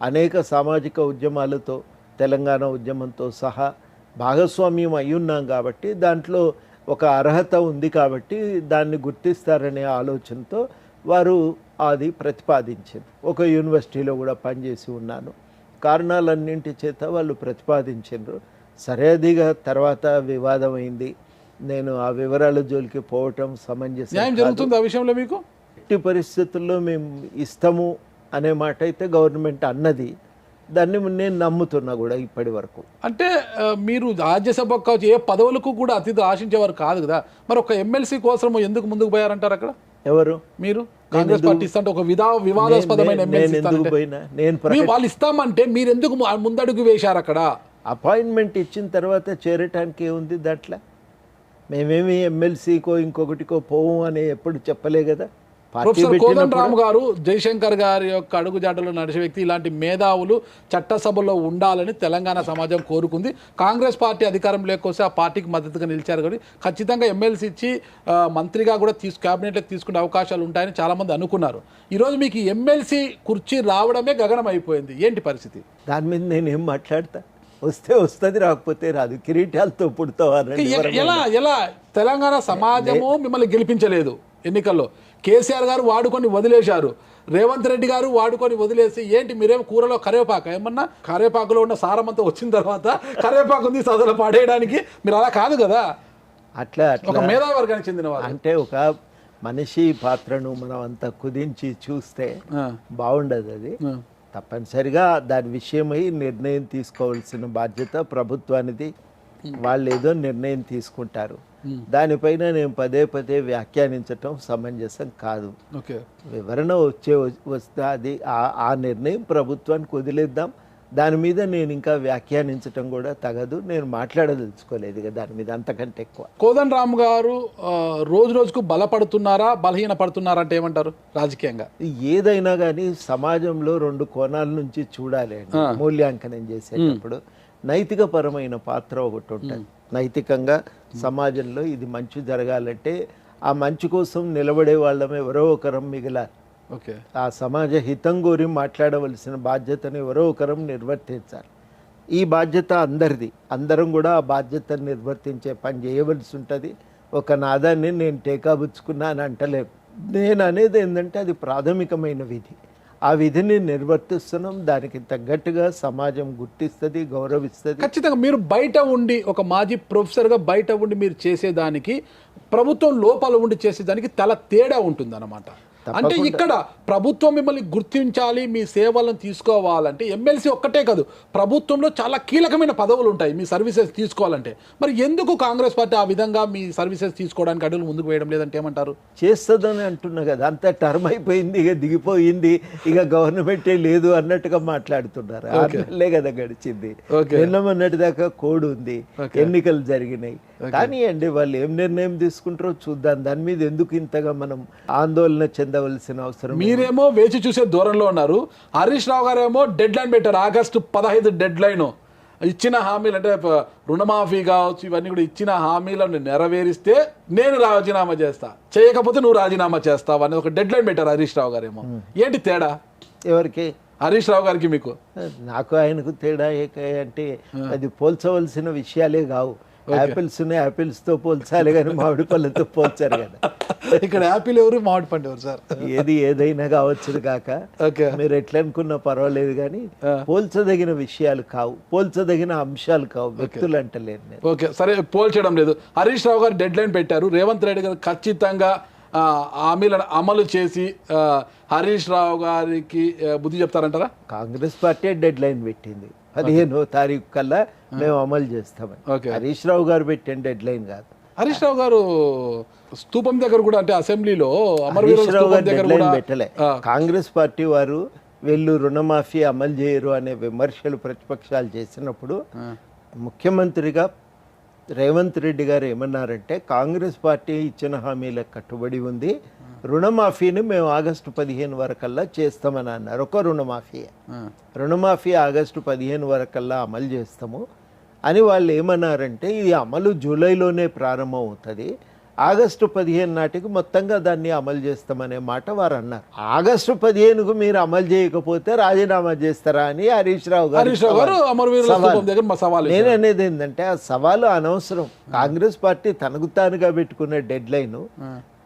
అనేక సామాజిక ఉద్యమాలతో, తెలంగాణ ఉద్యమంతో సహా భాగస్వామ్యం అయ్యున్నాం కాబట్టి దాంట్లో ఒక అర్హత ఉంది కాబట్టి దాన్ని గుర్తిస్తారనే ఆలోచనతో వారు అది ప్రతిపాదించారు. ఒక యూనివర్సిటీలో కూడా పనిచేసి ఉన్నాను, కారణాలన్నింటి చేత వాళ్ళు ప్రతిపాదించారు. సరే, అదిగా తర్వాత వివాదం అయింది. నేను ఆ వివరాల జోలికి పోవటం సమంజసం జరుగుతుంది. ఆ విషయంలో మీకు ఎట్టి పరిస్థితుల్లో మేము ఇస్తాము అనే మాట అయితే గవర్నమెంట్ అన్నది, దాన్ని నేను నమ్ముతున్నా కూడా ఇప్పటి వరకు. అంటే మీరు రాజ్యసభకు కావచ్చు ఏ పదవులకు కూడా అతిథి ఆశించేవారు కాదు కదా, మరి ఒక ఎమ్మెల్సీ కోసం ఎందుకు ముందుకు పోయారంటారు? అక్కడ ఎవరు మీరు కాంగ్రెస్ పార్టీ ఇస్తా ఒక వివాదాస్పదమైన వాళ్ళు ఇస్తామంటే మీరు ఎందుకు ముందడుగు వేశారు? అక్కడ అపాయింట్మెంట్ ఇచ్చిన తర్వాత చేరటానికి ఏముంది దాంట్లో? మేమేమి ఎమ్మెల్సీకో ఇంకొకటికో పోవు అని ఎప్పుడు చెప్పలే కదా. ప్రొఫెసర్ కోదండరామ్ గారు జయశంకర్ గారి యొక్క అడుగుజాడలో నడిచే వ్యక్తి. ఇలాంటి మేధావులు చట్టసభలో ఉండాలని తెలంగాణ సమాజం కోరుకుంది. కాంగ్రెస్ పార్టీ అధికారం లేకొస్తే ఆ పార్టీకి మద్దతుగా నిలిచారు కాబట్టి ఖచ్చితంగా ఎమ్మెల్సీ ఇచ్చి మంత్రిగా కూడా క్యాబినెట్లోకి తీసుకునే అవకాశాలు ఉంటాయని చాలామంది అనుకున్నారు. ఈరోజు మీకు ఎమ్మెల్సీ కుర్చీ రావడమే గగనం అయిపోయింది. ఏంటి పరిస్థితి? దాని మీద నేనేం మాట్లాడతా? వస్తే వస్తుంది, రాకపోతే రాదు. కిరీటాలతో పుడతావారు. ఎలా తెలంగాణ సమాజము మిమ్మల్ని గెలిపించలేదు ఎన్నికల్లో. కేసీఆర్ గారు వాడుకొని వదిలేశారు, రేవంత్ రెడ్డి గారు వాడుకొని వదిలేసి ఏంటి మీరేమో కూరలో కరివేపాకు ఏమన్నా కరివేపాకులో ఉన్న సారమంతా వచ్చిన తర్వాత కరివేపాకు ఉంది సదలో పడేయడానికి? మీరు అలా కాదు కదా. అట్లా ఒక మేధావి వర్గానికి చెందిన వారు అంటే ఒక మనిషి పాత్రను మనం అంతా కుదించి చూస్తే బాగుండదు. అది తప్పనిసరిగా దాని విషయమై నిర్ణయం తీసుకోవాల్సిన బాధ్యత ప్రభుత్వానిది. వాళ్ళు ఏదో నిర్ణయం తీసుకుంటారు, దానిపైన నేను పదే పదే వ్యాఖ్యానించటం సమంజసం కాదు. వివరణ వస్తే అది ఆ నిర్ణయం ప్రభుత్వానికి వదిలేద్దాం. దాని మీద నేను ఇంకా వ్యాఖ్యానించటం కూడా తగదు. నేను మాట్లాడదలుచుకోలేదు కదా దాని మీద అంతకంటే ఎక్కువ. కోదండరామ్ గారు రోజు రోజుకు బలపడుతున్నారా, బలహీన పడుతున్నారా అంటే ఏమంటారు రాజకీయంగా? ఏదైనా కానీ సమాజంలో రెండు కోణాల నుంచి చూడాలి అండి. మూల్యాంకనం చేసేటప్పుడు నైతికపరమైన పాత్ర ఒకటి ఉంటుంది. నైతికంగా సమాజంలో ఇది మంచి జరగాలంటే ఆ మంచి కోసం నిలబడే వాళ్ళం ఎవరో ఒకరం మిగిలాలి. ఆ సమాజ హితం కోరి మాట్లాడవలసిన బాధ్యతను ఎవరో ఒకరం నిర్వర్తించాలి. ఈ బాధ్యత అందరిది. అందరం కూడా ఆ బాధ్యతను నిర్వర్తించే పని చేయవలసి ఉంటుంది. ఒక నాదాన్ని నేను టేకాబుచ్చుకున్నా అని అంటలేను. నేను అనేది ఏంటంటే అది ప్రాథమికమైన విధి. ఆ విధిని నిర్వర్తిస్తున్నాం. దానికి తగ్గట్టుగా సమాజం గుర్తిస్తుంది, గౌరవిస్తుంది. ఖచ్చితంగా మీరు బయట ఉండి ఒక మాజీ ప్రొఫెసర్గా బయట ఉండి మీరు చేసేదానికి ప్రభుత్వం లోపల ఉండి చేసేదానికి తేడా ఉంటుంది అన్నమాట. అంటే ఇక్కడ ప్రభుత్వం మిమ్మల్ని గుర్తించాలి, మీ సేవలను తీసుకోవాలంటే ఎమ్మెల్సీ ఒక్కటే కాదు, ప్రభుత్వంలో చాలా కీలకమైన పదవులు ఉంటాయి మీ సర్వీసెస్ తీసుకోవాలంటే. మరి ఎందుకు కాంగ్రెస్ పార్టీ ఆ విధంగా మీ సర్వీసెస్ తీసుకోవడానికి అడుగులు ముందుకు వేయడం లేదంటే ఏమంటారు? చేస్తుందని అంటున్నా కదా, అంత టర్మ్ అయిపోయింది, ఇక దిగిపోయింది, ఇక గవర్నమెంటే లేదు అన్నట్టుగా మాట్లాడుతున్నారు. 6 నెలలే కదా గడిచింది. నిన్న మొన్నటి దాకా కోడ్ ఉంది, ఎన్నికలు జరిగినాయి. కానీ అండి వాళ్ళు ఏం నిర్ణయం తీసుకుంటారో చూద్దాం. దాని మీద ఎందుకు ఇంతగా మనం ఆందోళన చెందవలసిన అవసరం? మీరేమో వేచి చూసే దూరంలో ఉన్నారు. హరీష్ రావు గారు ఏమో డెడ్ లైన్ పెట్టారు, ఆగస్టు 15 డెడ్ లైన్. ఇచ్చిన హామీలు అంటే రుణమాఫీ కావచ్చు, ఇవన్నీ కూడా ఇచ్చిన హామీలను నెరవేరిస్తే నేను రాజీనామా చేస్తా, చేయకపోతే నువ్వు రాజీనామా చేస్తావు అని ఒక డెడ్ లైన్ పెట్టారు హరీష్ రావు గారు. ఏమో ఏంటి తేడా ఎవరికి? హరీష్ రావు గారికి మీకు? నాకు ఆయనకు తేడా అంటే అది పోల్చవలసిన విషయాలే కావు. యాపిల్స్ యాపిల్స్ తో పోల్చాలి కానీ మామిడి పళ్ళతో పోల్చారు కదా. ఇక్కడ యాపిల్ ఎవరు, మామిడి పండు ఎవరు సార్? ఏదైనా కావచ్చు కాక మీరు ఎట్లా అనుకున్నా పర్వాలేదు కానీ పోల్చదగిన విషయాలు కావు, పోల్చదగిన అంశాలు కావు, వ్యక్తులు అంటలేరు. ఓకే సరే, పోల్చడం లేదు. హరీష్ రావు గారు డెడ్ లైన్ పెట్టారు, రేవంత్ రెడ్డి గారు ఖచ్చితంగా హామీలను అమలు చేసి హరీష్ రావు గారికి బుద్ధి చెప్తారంటారా? కాంగ్రెస్ పార్టీ డెడ్ లైన్ పెట్టింది 15వ తారీఖు కల్లా మేము అమలు చేస్తామని. హరీష్ రావు గారు పెట్టిన డెడ్ లైన్ కాదు. హరీష్ రావు గారు స్తూపం దగ్గర కూడా అంటే అసెంబ్లీలో హరీష్ రావు గారు డెడ్ లైన్ పెట్టలే. కాంగ్రెస్ పార్టీ వారు వీళ్ళు రుణమాఫీ అమలు చేయరు అనే విమర్శలు ప్రతిపక్షాలు చేసినప్పుడు ముఖ్యమంత్రిగా రేవంత్ రెడ్డి గారు ఏమన్నారంటే కాంగ్రెస్ పార్టీ ఇచ్చిన హామీలకు కట్టుబడి ఉంది, రుణమాఫీని మేము ఆగస్టు 15 వరకల్లా చేస్తామని అన్నారు. ఒక రుణమాఫీ ఆగస్టు 15 వరకల్లా అమలు చేస్తాము అని వాళ్ళు ఏమన్నారంటే ఇది అమలు జూలైలోనే ప్రారంభం అవుతుంది, ఆగస్టు 15 నాటికి మొత్తంగా దాన్ని అమలు చేస్తామనే మాట వారు అన్నారు. ఆగస్టు 15కు మీరు అమలు చేయకపోతే రాజీనామా చేస్తారా అని హరీష్ రావు గారు నేను అనేది ఏంటంటే ఆ సవాలు అనవసరం. కాంగ్రెస్ పార్టీ తనకు తానుగా పెట్టుకున్న డెడ్ లైన్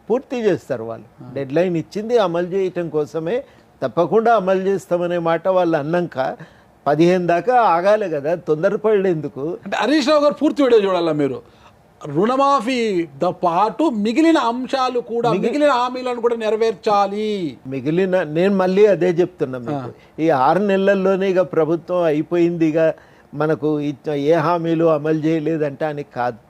పూర్తి చేస్తారు వాళ్ళు. డెడ్ లైన్ ఇచ్చింది అమలు చేయటం కోసమే, తప్పకుండా అమలు చేస్తామనే మాట వాళ్ళు అన్నాక 15 దాకా ఆగాలి కదా, తొందరపడేందుకు. అంటే హరీష్ రావు గారు పూర్తి వీడియో చూడాలా మీరు? రుణమాఫీతో పాటు మిగిలిన అంశాలు కూడా, మిగిలిన హామీలను కూడా నెరవేర్చాలి. నేను మళ్ళీ అదే చెప్తున్నా మీకు, ఈ 6 నెలల్లోనే ఇక ప్రభుత్వం అయిపోయింది, ఇక మనకు ఏ హామీలు అమలు చేయలేదంటే అని కాదు.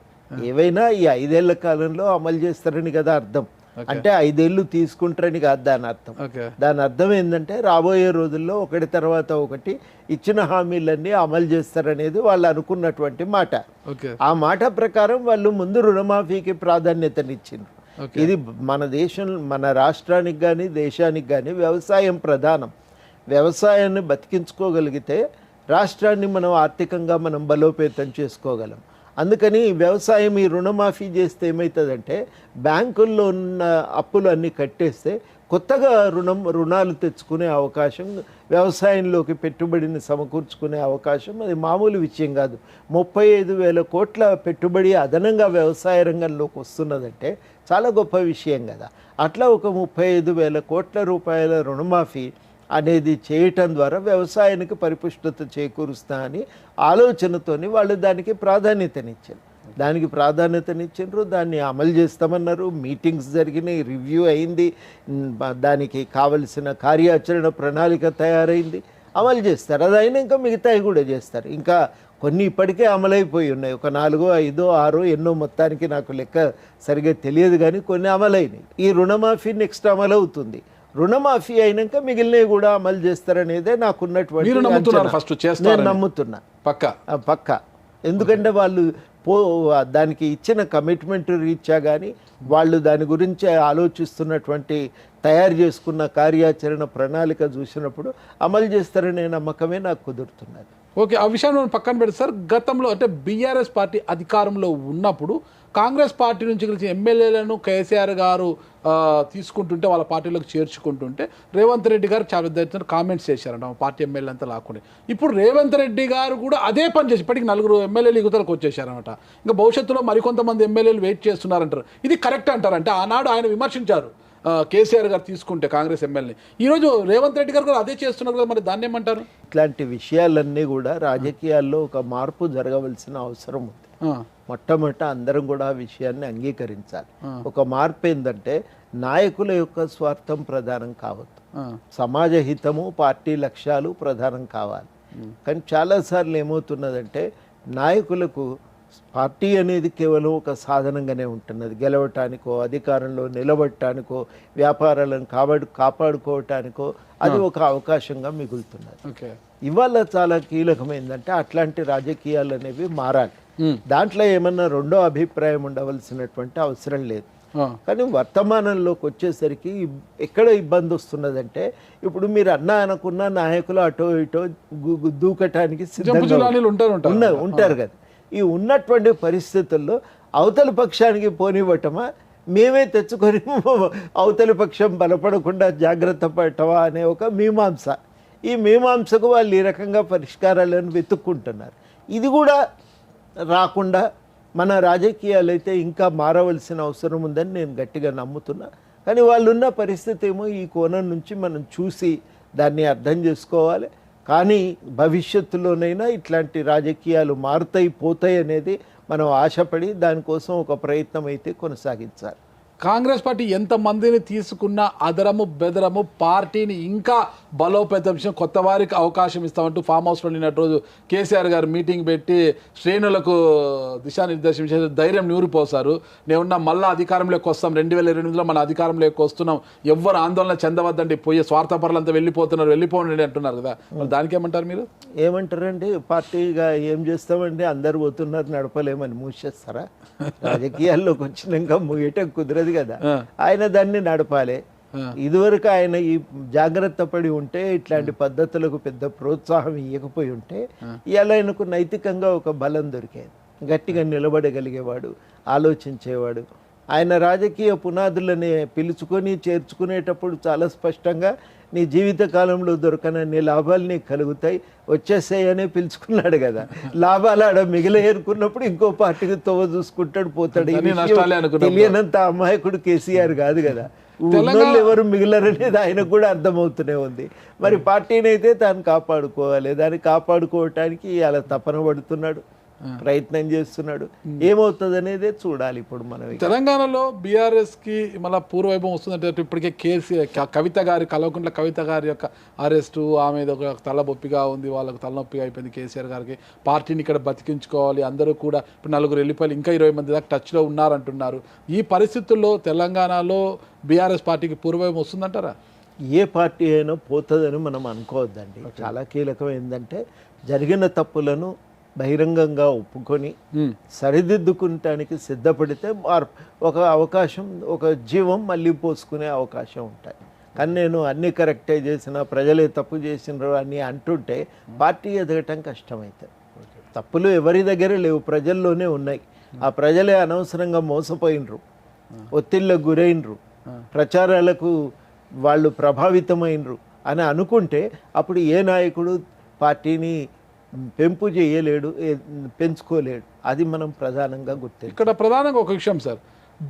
ఏవైనా ఈ 5 ఏళ్ల కాలంలో అమలు చేస్తారని కదా అర్థం. అంటే 5 ఏళ్ళు తీసుకుంటారని కాదు దాని అర్థం. దాని అర్థం ఏంటంటే రాబోయే రోజుల్లో ఒకటి తర్వాత ఒకటి ఇచ్చిన హామీలన్నీ అమలు చేస్తారనేది వాళ్ళు అనుకున్నటువంటి మాట. ఆ మాట ప్రకారం వాళ్ళు ముందు రుణమాఫీకి ప్రాధాన్యతనిచ్చిండ్రు. ఇది మన మన రాష్ట్రానికి కానీ దేశానికి కానీ వ్యవసాయం ప్రధానం. వ్యవసాయాన్ని బతికించుకోగలిగితే రాష్ట్రాన్ని మనం ఆర్థికంగా మనం బలోపేతం చేసుకోగలం. అందుకని వ్యవసాయం ఈ రుణమాఫీ చేస్తే ఏమవుతుందంటే బ్యాంకుల్లో ఉన్న అప్పులు అన్నీ కట్టేస్తే కొత్తగా రుణాలు తెచ్చుకునే అవకాశం, వ్యవసాయంలోకి పెట్టుబడిని సమకూర్చుకునే అవకాశం అది మామూలు విషయం కాదు. 35,000 కోట్ల పెట్టుబడి అదనంగా వ్యవసాయ రంగంలోకి వస్తున్నదంటే చాలా గొప్ప విషయం కదా. అట్లా ఒక 35,000 కోట్ల రూపాయల రుణమాఫీ అనేది చేయటం ద్వారా వ్యవసాయానికి పరిపుష్టత చేకూరుస్తా అని ఆలోచనతోని వాళ్ళు దానికి ప్రాధాన్యతనిచ్చిండ్రు. దాన్ని అమలు చేస్తామన్నారు. మీటింగ్స్ జరిగినాయి, రివ్యూ అయింది, దానికి కావలసిన కార్యాచరణ ప్రణాళిక తయారైంది, అమలు చేస్తారు. అది అయినాక మిగతాయి కూడా చేస్తారు. ఇంకా కొన్ని ఇప్పటికే అమలైపోయి ఉన్నాయి, ఒక 4, 5, 6 ఎన్నో, మొత్తానికి నాకు లెక్క సరిగ్గా తెలియదు కానీ కొన్ని అమలైనవి. ఈ రుణమాఫీ నెక్స్ట్ అమలవుతుంది. రుణమాఫీ అయినాక మిగిలినవి కూడా అమలు చేస్తారనేదే నాకున్నటువంటి నేను నమ్ముతున్నా పక్కా. ఎందుకంటే వాళ్ళు దానికి ఇచ్చిన కమిట్మెంట్ రీత్యా కానీ వాళ్ళు దాని గురించి ఆలోచిస్తున్నటువంటి తయారు చేసుకున్న కార్యాచరణ ప్రణాళిక చూసినప్పుడు అమలు చేస్తారనే నమ్మకమే నాకు కుదురుతున్నది. ఓకే, ఆ విషయాన్ని పక్కన పెడితే సార్, గతంలో అంటే బీఆర్ఎస్ పార్టీ అధికారంలో ఉన్నప్పుడు కాంగ్రెస్ పార్టీ నుంచి గెలిచిన ఎమ్మెల్యేలను కేసీఆర్ గారు తీసుకుంటుంటే వాళ్ళ పార్టీలోకి చేర్చుకుంటుంటే రేవంత్ రెడ్డి గారు చాలా పెద్ద కామెంట్స్ చేశారంట పార్టీ ఎమ్మెల్యే అంతా లాక్కుని. ఇప్పుడు రేవంత్ రెడ్డి గారు కూడా అదే పని చేసి ఇప్పటికి 4 ఎమ్మెల్యేలు యువతలకు వచ్చేసారనమాట. ఇంకా భవిష్యత్తులో మరికొంతమంది ఎమ్మెల్యేలు వెయిట్ చేస్తున్నారంటారు. ఇది కరెక్ట్ అంటారంటే ఆనాడు ఆయన విమర్శించారు కేసీఆర్ గారు తీసుకుంటే కాంగ్రెస్ ఎమ్మెల్యేని. ఈరోజు రేవంత్ రెడ్డి గారు కూడా అదే చేస్తున్నారు కదా, మరి దాన్ని ఏమంటారు? ఇట్లాంటి విషయాలన్నీ కూడా రాజకీయాల్లో ఒక మార్పు జరగవలసిన అవసరం ఉంది. మొట్టమొదట అందరం కూడా ఆ విషయాన్ని అంగీకరించాలి. ఒక మార్పు ఏంటంటే నాయకుల యొక్క స్వార్థం ప్రధానం కావద్దు, సమాజ హితము పార్టీ లక్ష్యాలు ప్రధానం కావాలి. కానీ చాలాసార్లు ఏమవుతున్నదంటే నాయకులకు పార్టీ అనేది కేవలం ఒక సాధనంగానే ఉంటున్నది. గెలవటానికో, అధికారంలో నిలబడటానికో, వ్యాపారాలను కాపాడుకోవటానికో అది ఒక అవకాశంగా మిగులుతున్నది. ఇవాళ చాలా కీలకమైందంటే అట్లాంటి రాజకీయాలు అనేవి మారాలి. దాంట్లో ఏమన్నా రెండో అభిప్రాయం ఉండవలసినటువంటి అవసరం లేదు. కానీ వర్తమానంలోకి వచ్చేసరికి ఎక్కడ ఇబ్బంది వస్తున్నదంటే ఇప్పుడు మీరు అనుకున్న నాయకులు అటో ఇటో దూకటానికి సిద్ధంగా ఉంటారు కదా. ఈ ఉన్నటువంటి పరిస్థితుల్లో అవతల పక్షానికి పోనివ్వటమా, మేమే తెచ్చుకొని అవతలి పక్షం బలపడకుండా జాగ్రత్త పడటమా అనే ఒక మీమాంస. ఈ మీమాంసకు వాళ్ళు ఈ రకంగా పరిష్కారాలను వెతుక్కుంటున్నారు. ఇది కూడా రాకుండా మన రాజకీయాలు అయితే ఇంకా మారవలసిన అవసరం ఉందని నేను గట్టిగా నమ్ముతున్నా. కానీ వాళ్ళు ఉన్న పరిస్థితి ఏమో ఈ కోణం నుంచి మనం చూసి దాన్ని అర్థం చేసుకోవాలి. కానీ భవిష్యత్తులోనైనా ఇట్లాంటి రాజకీయాలు మారుతాయి పోతాయి అనేది మనం ఆశపడి దానికోసం ఒక ప్రయత్నం అయితే కొనసాగించాలి. కాంగ్రెస్ పార్టీ ఎంతమందిని తీసుకున్న అదరము బెదరము పార్టీని ఇంకా బలోపేతం చేసి కొత్త వారికి అవకాశం ఇస్తామంటూ ఫామ్ హౌస్లో నిన్నటి రోజు కేసీఆర్ గారు మీటింగ్ పెట్టి శ్రేణులకు దిశానిర్దేశం చేసి ధైర్యం నూరిపోసారు. నేనున్న మళ్ళీ అధికారంలోకి వస్తాం, 2028లో మన అధికారంలోకి వస్తున్నాం, ఎవ్వరు ఆందోళన చెందవద్దండి, పోయే స్వార్థపరులంతా వెళ్ళిపోండి అంటున్నారు కదా, మరి దానికి ఏమంటారు మీరు? ఏమంటారండి, పార్టీగా ఏం చేస్తామండి, అందరు పోతున్నారు నడపలేమని మూసేస్తారా? రాజకీయాల్లోకి వచ్చినాక ముగియటం కుదరదు కదా, ఆయన దాన్ని నడపాలి. ఇదివరకు ఆయన ఈ జాగ్రత్త పడి ఉంటే, ఇట్లాంటి పద్ధతులకు పెద్ద ప్రోత్సాహం ఇవ్వకపోయి ఉంటే ఇవాళ ఆయనకు నైతికంగా ఒక బలం దొరికేది, గట్టిగా నిలబడగలిగేవాడు, ఆలోచించేవాడు. ఆయన రాజకీయ పునాదులని పిలుచుకొని చేర్చుకునేటప్పుడు చాలా స్పష్టంగా నీ జీవిత కాలంలో దొరకనన్ని లాభాలు నీకు కలుగుతాయి, వచ్చేసాయనే పిలుచుకున్నాడు కదా. లాభాలు ఆడ మిగిలేరుకున్నప్పుడు ఇంకో పార్టీకి తోవ చూసుకుంటాడు, పోతాడు. తెలియనంత అమాయకుడు కేసీఆర్ కాదు కదా. ఉన్నోళ్ళు ఎవరు మిగిలరనేది ఆయనకు కూడా అర్థమవుతూనే ఉంది. మరి పార్టీని అయితే తాను కాపాడుకోవాలి, దాన్ని కాపాడుకోవటానికి అలా తపన పడుతున్నాడు, ప్రయత్నం చేస్తున్నాడు. ఏమవుతుంది అనేది చూడాలి. ఇప్పుడు మనం తెలంగాణలో బీఆర్ఎస్కి మళ్ళీ పూర్వవైభవం వస్తుందంటే ఇప్పటికే కవిత గారి కల్వకుంట్ల కవిత గారి యొక్క అరెస్టు, ఆమె ఒక తలబొప్పిగా ఉంది, వాళ్ళకు తలనొప్పిగా అయిపోయింది కేసీఆర్ గారికి. పార్టీని ఇక్కడ బతికించుకోవాలి, అందరూ కూడా ఇప్పుడు 4 వెళ్ళిపోయి ఇంకా 20 మంది దాకా టచ్లో ఉన్నారంటున్నారు. ఈ పరిస్థితుల్లో తెలంగాణలో బీఆర్ఎస్ పార్టీకి పూర్వవైభవం వస్తుందంటారా? ఏ పార్టీ అయినా పోతుందని మనం అనుకోవద్దండి. చాలా కీలకం ఏంటంటే, జరిగిన తప్పులను బహిరంగంగా ఒప్పుకొని సరిదిద్దుకుంటానికి సిద్ధపడితే ఒక అవకాశం, ఒక జీవం మళ్ళీ పోసుకునే అవకాశం ఉంటాయి. కానీ నేను అన్నీ కరెక్టే చేసిన, ప్రజలే తప్పు చేసినారు అని అంటుంటే పార్టీ ఎదగటం కష్టమవుతుంది. తప్పులు ఎవరి దగ్గర లేవు, ప్రజల్లోనే ఉన్నాయి. ఆ ప్రజలే అనవసరంగా మోసపోయినరు, ఒత్తిళ్ళకు గురైనరు, ప్రచారాలకు వాళ్ళు ప్రభావితమైనరు అని అనుకుంటే అప్పుడు ఏ నాయకుడు పార్టీని పెంపు చేయలేడు, పెంచుకోలేడు. అది మనం ప్రధానంగా గుర్తు. ఇక్కడ ప్రధానంగా ఒక విషయం సార్,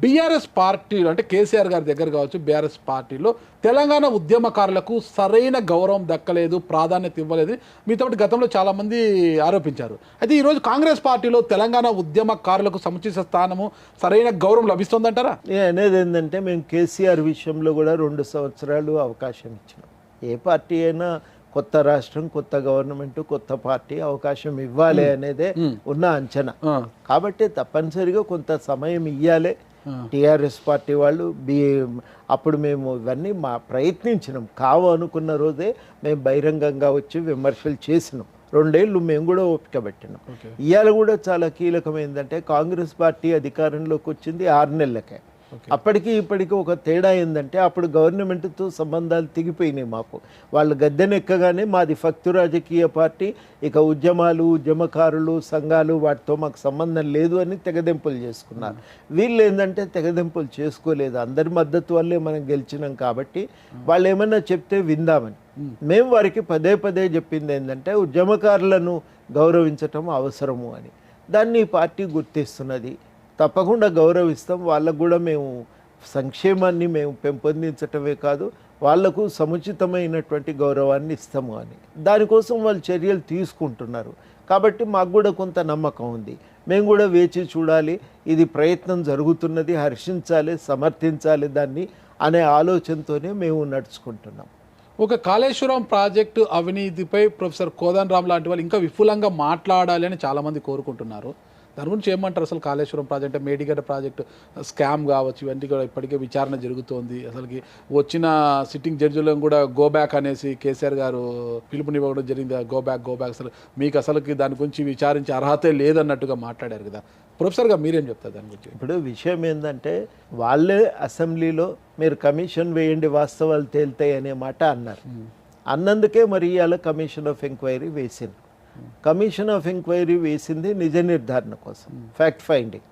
బీఆర్ఎస్ పార్టీలో అంటే కేసీఆర్ గారి దగ్గర కావచ్చు, బీఆర్ఎస్ పార్టీలో తెలంగాణ ఉద్యమకారులకు సరైన గౌరవం దక్కలేదు, ప్రాధాన్యత ఇవ్వలేదు, మీతో గతంలో చాలామంది ఆరోపించారు. అయితే ఈరోజు కాంగ్రెస్ పార్టీలో తెలంగాణ ఉద్యమకారులకు సముచిత స్థానము, సరైన గౌరవం లభిస్తుందంటారా? అనేది ఏంటంటే, మేము కేసీఆర్ విషయంలో కూడా 2 సంవత్సరాలు అవకాశం ఇచ్చినాం. ఏ పార్టీ అయినా కొత్త రాష్ట్రం, కొత్త గవర్నమెంట్, కొత్త పార్టీ అవకాశం ఇవ్వాలి అనేదే ఉన్న అంచనా. కాబట్టి తప్పనిసరిగా కొంత సమయం ఇవ్వాలి. టీఆర్ఎస్ పార్టీ వాళ్ళు అప్పుడు మేము ఇవన్నీ ప్రయత్నించినాం. అనుకున్న రోజే మేము బహిరంగంగా వచ్చి విమర్శలు చేసినాం. 2 ఏళ్ళు మేము కూడా ఓపిక పెట్టినాం. ఇవాళ కూడా చాలా కీలకం ఏంటంటే, కాంగ్రెస్ పార్టీ అధికారంలోకి వచ్చింది 6 నెలలకే. అప్పటికి ఇప్పటికీ ఒక తేడా ఏంటంటే, అప్పుడు గవర్నమెంట్తో సంబంధాలు తెగిపోయినాయి మాకు. వాళ్ళు గద్దెనెక్కగానే మాది ఫక్తు రాజకీయ పార్టీ, ఇక ఉద్యమాలు, ఉద్యమకారులు, సంఘాలు వాటితో మాకు సంబంధం లేదు అని తెగదెంపులు చేసుకున్నారు. వీళ్ళు ఏంటంటే తెగదెంపులు చేసుకోలేదు, అందరి మద్దతు వల్లే మనం గెలిచినాం కాబట్టి వాళ్ళు ఏమన్నా చెప్తే విందామని. మేము వారికి పదే చెప్పింది ఏంటంటే, ఉద్యమకారులను గౌరవించటం అవసరము అని. దాన్ని పార్టీ గుర్తిస్తున్నది, తప్పకుండా గౌరవిస్తాం. వాళ్ళకు కూడా మేము సంక్షేమాన్ని మేము పెంపొందించటమే కాదు, వాళ్లకు సముచితమైనటువంటి గౌరవాన్ని ఇస్తాము అని. దానికోసం వాళ్ళు చర్యలు తీసుకుంటున్నారు. కాబట్టి మాకు కూడా కొంత నమ్మకం ఉంది. మేము కూడా వేచి చూడాలి, ఇది ప్రయత్నం జరుగుతున్నది, హర్షించాలి, సమర్థించాలి దాన్ని అనే ఆలోచనతోనే మేము నడుచుకుంటున్నాం. ఒక కాళేశ్వరం ప్రాజెక్టు అవినీతిపై ప్రొఫెసర్ కోదండరామ్ లాంటి వాళ్ళు ఇంకా విపులంగా మాట్లాడాలి అని చాలామంది కోరుకుంటున్నారు. దాని గురించి ఏమంటారు? అసలు Kaleshwaram project, Medigadda project scam కావచ్చు, ఇవన్నీ కూడా ఇప్పటికే విచారణ జరుగుతోంది. అసలుకి వచ్చిన సిట్టింగ్ జడ్జిలను కూడా గో బ్యాక్ అనేసి కేసీఆర్ గారు పిలుపునివ్వడం జరిగింది. Go back. అసలు మీకు అసలుకి దాని గురించి విచారించే అర్హతే లేదన్నట్టుగా మాట్లాడారు కదా. ప్రొఫెసర్గా మీరేం చెప్తారు దాని గురించి? ఇప్పుడు విషయం ఏంటంటే, వాళ్ళే అసెంబ్లీలో మీరు కమిషన్ వేయండి వాస్తవాలు తేలుతాయి అనే మాట అన్నారు. అన్నందుకే మరి ఇవాళ కమిషన్ ఆఫ్ ఎంక్వైరీ వేసింది. కమిషన్ ఆఫ్ ఎంక్వైరీ వేసింది నిజ నిర్ధారణ కోసం, ఫ్యాక్ట్ ఫైండింగ్.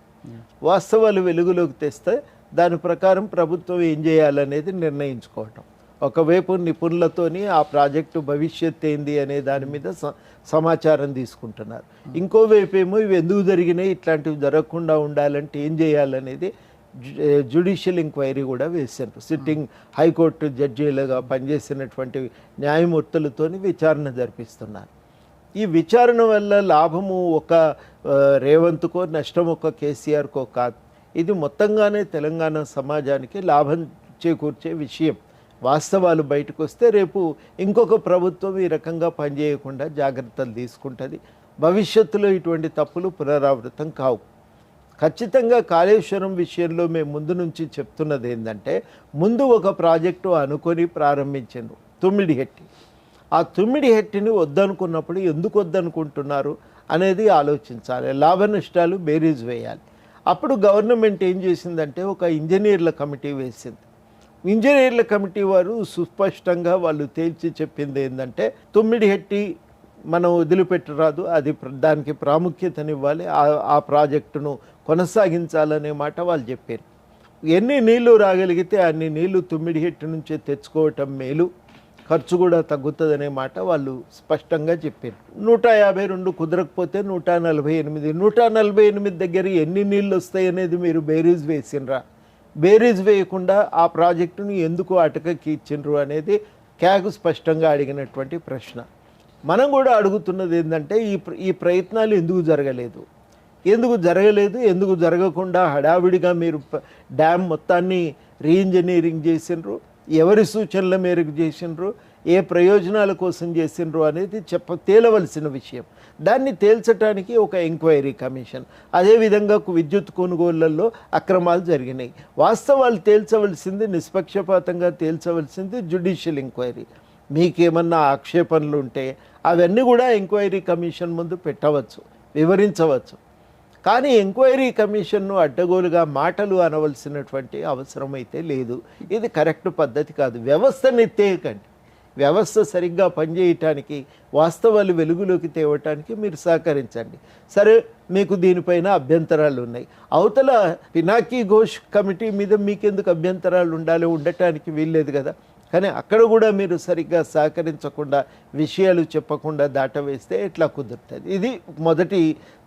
వాస్తవాలు వెలుగులోకి తెస్తే దాని ప్రకారం ప్రభుత్వం ఏం చేయాలనేది నిర్ణయించుకోవటం. ఒకవైపు నిపుణులతోని ఆ ప్రాజెక్టు భవిష్యత్ ఏంది అనే దాని మీద సమాచారం తీసుకుంటున్నారు. ఇంకోవైపు ఏమో ఇవి ఎందుకు జరిగినాయి, ఇట్లాంటివి జరగకుండా ఉండాలంటే ఏం చేయాలనేది జ్యుడిషియల్ ఎంక్వైరీ కూడా వేశారు. సిట్టింగ్ హైకోర్టు జడ్జీలుగా పనిచేసినటువంటి న్యాయమూర్తులతోని విచారణ జరిపిస్తున్నారు. ఈ విచారణ వల్ల లాభము ఒక రేవంత్కో, నష్టం ఒక కేసీఆర్కో కాదు. ఇది మొత్తంగానే తెలంగాణ సమాజానికి లాభం చేకూర్చే విషయం. వాస్తవాలు బయటకు వస్తే రేపు ఇంకొక ప్రభుత్వం ఈ రకంగా పనిచేయకుండా జాగ్రత్తలు తీసుకుంటుంది. భవిష్యత్తులో ఇటువంటి తప్పులు పునరావృతం కావు. ఖచ్చితంగా కాళేశ్వరం విషయంలో మేము ముందు నుంచి చెప్తున్నది ఏంటంటే, ముందు ఒక ప్రాజెక్టు అనుకొని ప్రారంభించాను తుమ్మిడిహెట్టి. ఆ తుమ్మిడిహెట్టిని వద్దనుకున్నప్పుడు ఎందుకు వద్దనుకుంటున్నారు అనేది ఆలోచించాలి. లాభ నష్టాలు బేరీజ్ వేయాలి. అప్పుడు గవర్నమెంట్ ఏం చేసిందంటే ఒక ఇంజనీర్ల కమిటీ వేసింది. ఇంజనీర్ల కమిటీ వారు సుస్పష్టంగా వాళ్ళు తేల్చి చెప్పింది ఏంటంటే, తుమ్మిడిహెట్టి మనం వదిలిపెట్టరాదు, అది దానికి ప్రాముఖ్యతనివ్వాలి, ఆ ప్రాజెక్టును కొనసాగించాలనే మాట వాళ్ళు చెప్పారు. ఎన్ని నీళ్లు రాగలిగితే అన్ని నీళ్లు తుమ్మిడిహెట్టి నుంచే తెచ్చుకోవటం మేలు, ఖర్చు కూడా తగ్గుతుందనే మాట వాళ్ళు స్పష్టంగా చెప్పారు. 152 కుదరకపోతే 148. 148 దగ్గర ఎన్ని నీళ్ళు వస్తాయి అనేది మీరు బేరీజ్ వేసినరా? బేరీజ్ వేయకుండా ఆ ప్రాజెక్టును ఎందుకు అటకకి ఇచ్చిండ్రు అనేది క్యాగ్ స్పష్టంగా అడిగినటువంటి ప్రశ్న. మనం కూడా అడుగుతున్నది ఏంటంటే, ఈ ప్రయత్నాలు ఎందుకు జరగలేదు, ఎందుకు జరగకుండా హడావిడిగా మీరు డ్యామ్ మొత్తాన్ని రీఇంజనీరింగ్ చేసిండ్రు, ఎవరి సూచనల మేరకు చేసిండ్రు, ఏ ప్రయోజనాల కోసం చేసిండ్రు అనేది తేలవలసిన విషయం. దాన్ని తేల్చడానికి ఒక ఎంక్వైరీ కమిషన్. అదేవిధంగా విద్యుత్ కొనుగోళ్లలో అక్రమాలు జరిగినాయి. వాస్తవాలు తేల్చవలసింది, నిష్పక్షపాతంగా తేల్చవలసింది జ్యుడిషియల్ ఎంక్వైరీ. మీకేమన్నా ఆక్షేపణలు ఉంటే అవన్నీ కూడా ఎంక్వైరీ కమిషన్ ముందు పెట్టవచ్చు, వివరించవచ్చు. కానీ ఎంక్వైరీ కమిషన్ను అడ్డగోలుగా మాటలు అనవలసినటువంటి అవసరం అయితే లేదు. ఇది కరెక్ట్ పద్ధతి కాదు. వ్యవస్థను ఎత్తేయకండి. వ్యవస్థ సరిగ్గా పనిచేయటానికి, వాస్తవాలు వెలుగులోకి తేవటానికి మీరు సహకరించండి. సరే, మీకు దీనిపైన అభ్యంతరాలు ఉన్నాయి. అవతల పినాకీ ఘోష్ కమిటీ మీద మీకెందుకు అభ్యంతరాలు ఉండటానికి వీల్లేదు కదా. కానీ అక్కడ కూడా మీరు సరిగ్గా సహకరించకుండా, విషయాలు చెప్పకుండా దాటవేస్తే ఎట్లా కుదురుతుంది? ఇది మొదటి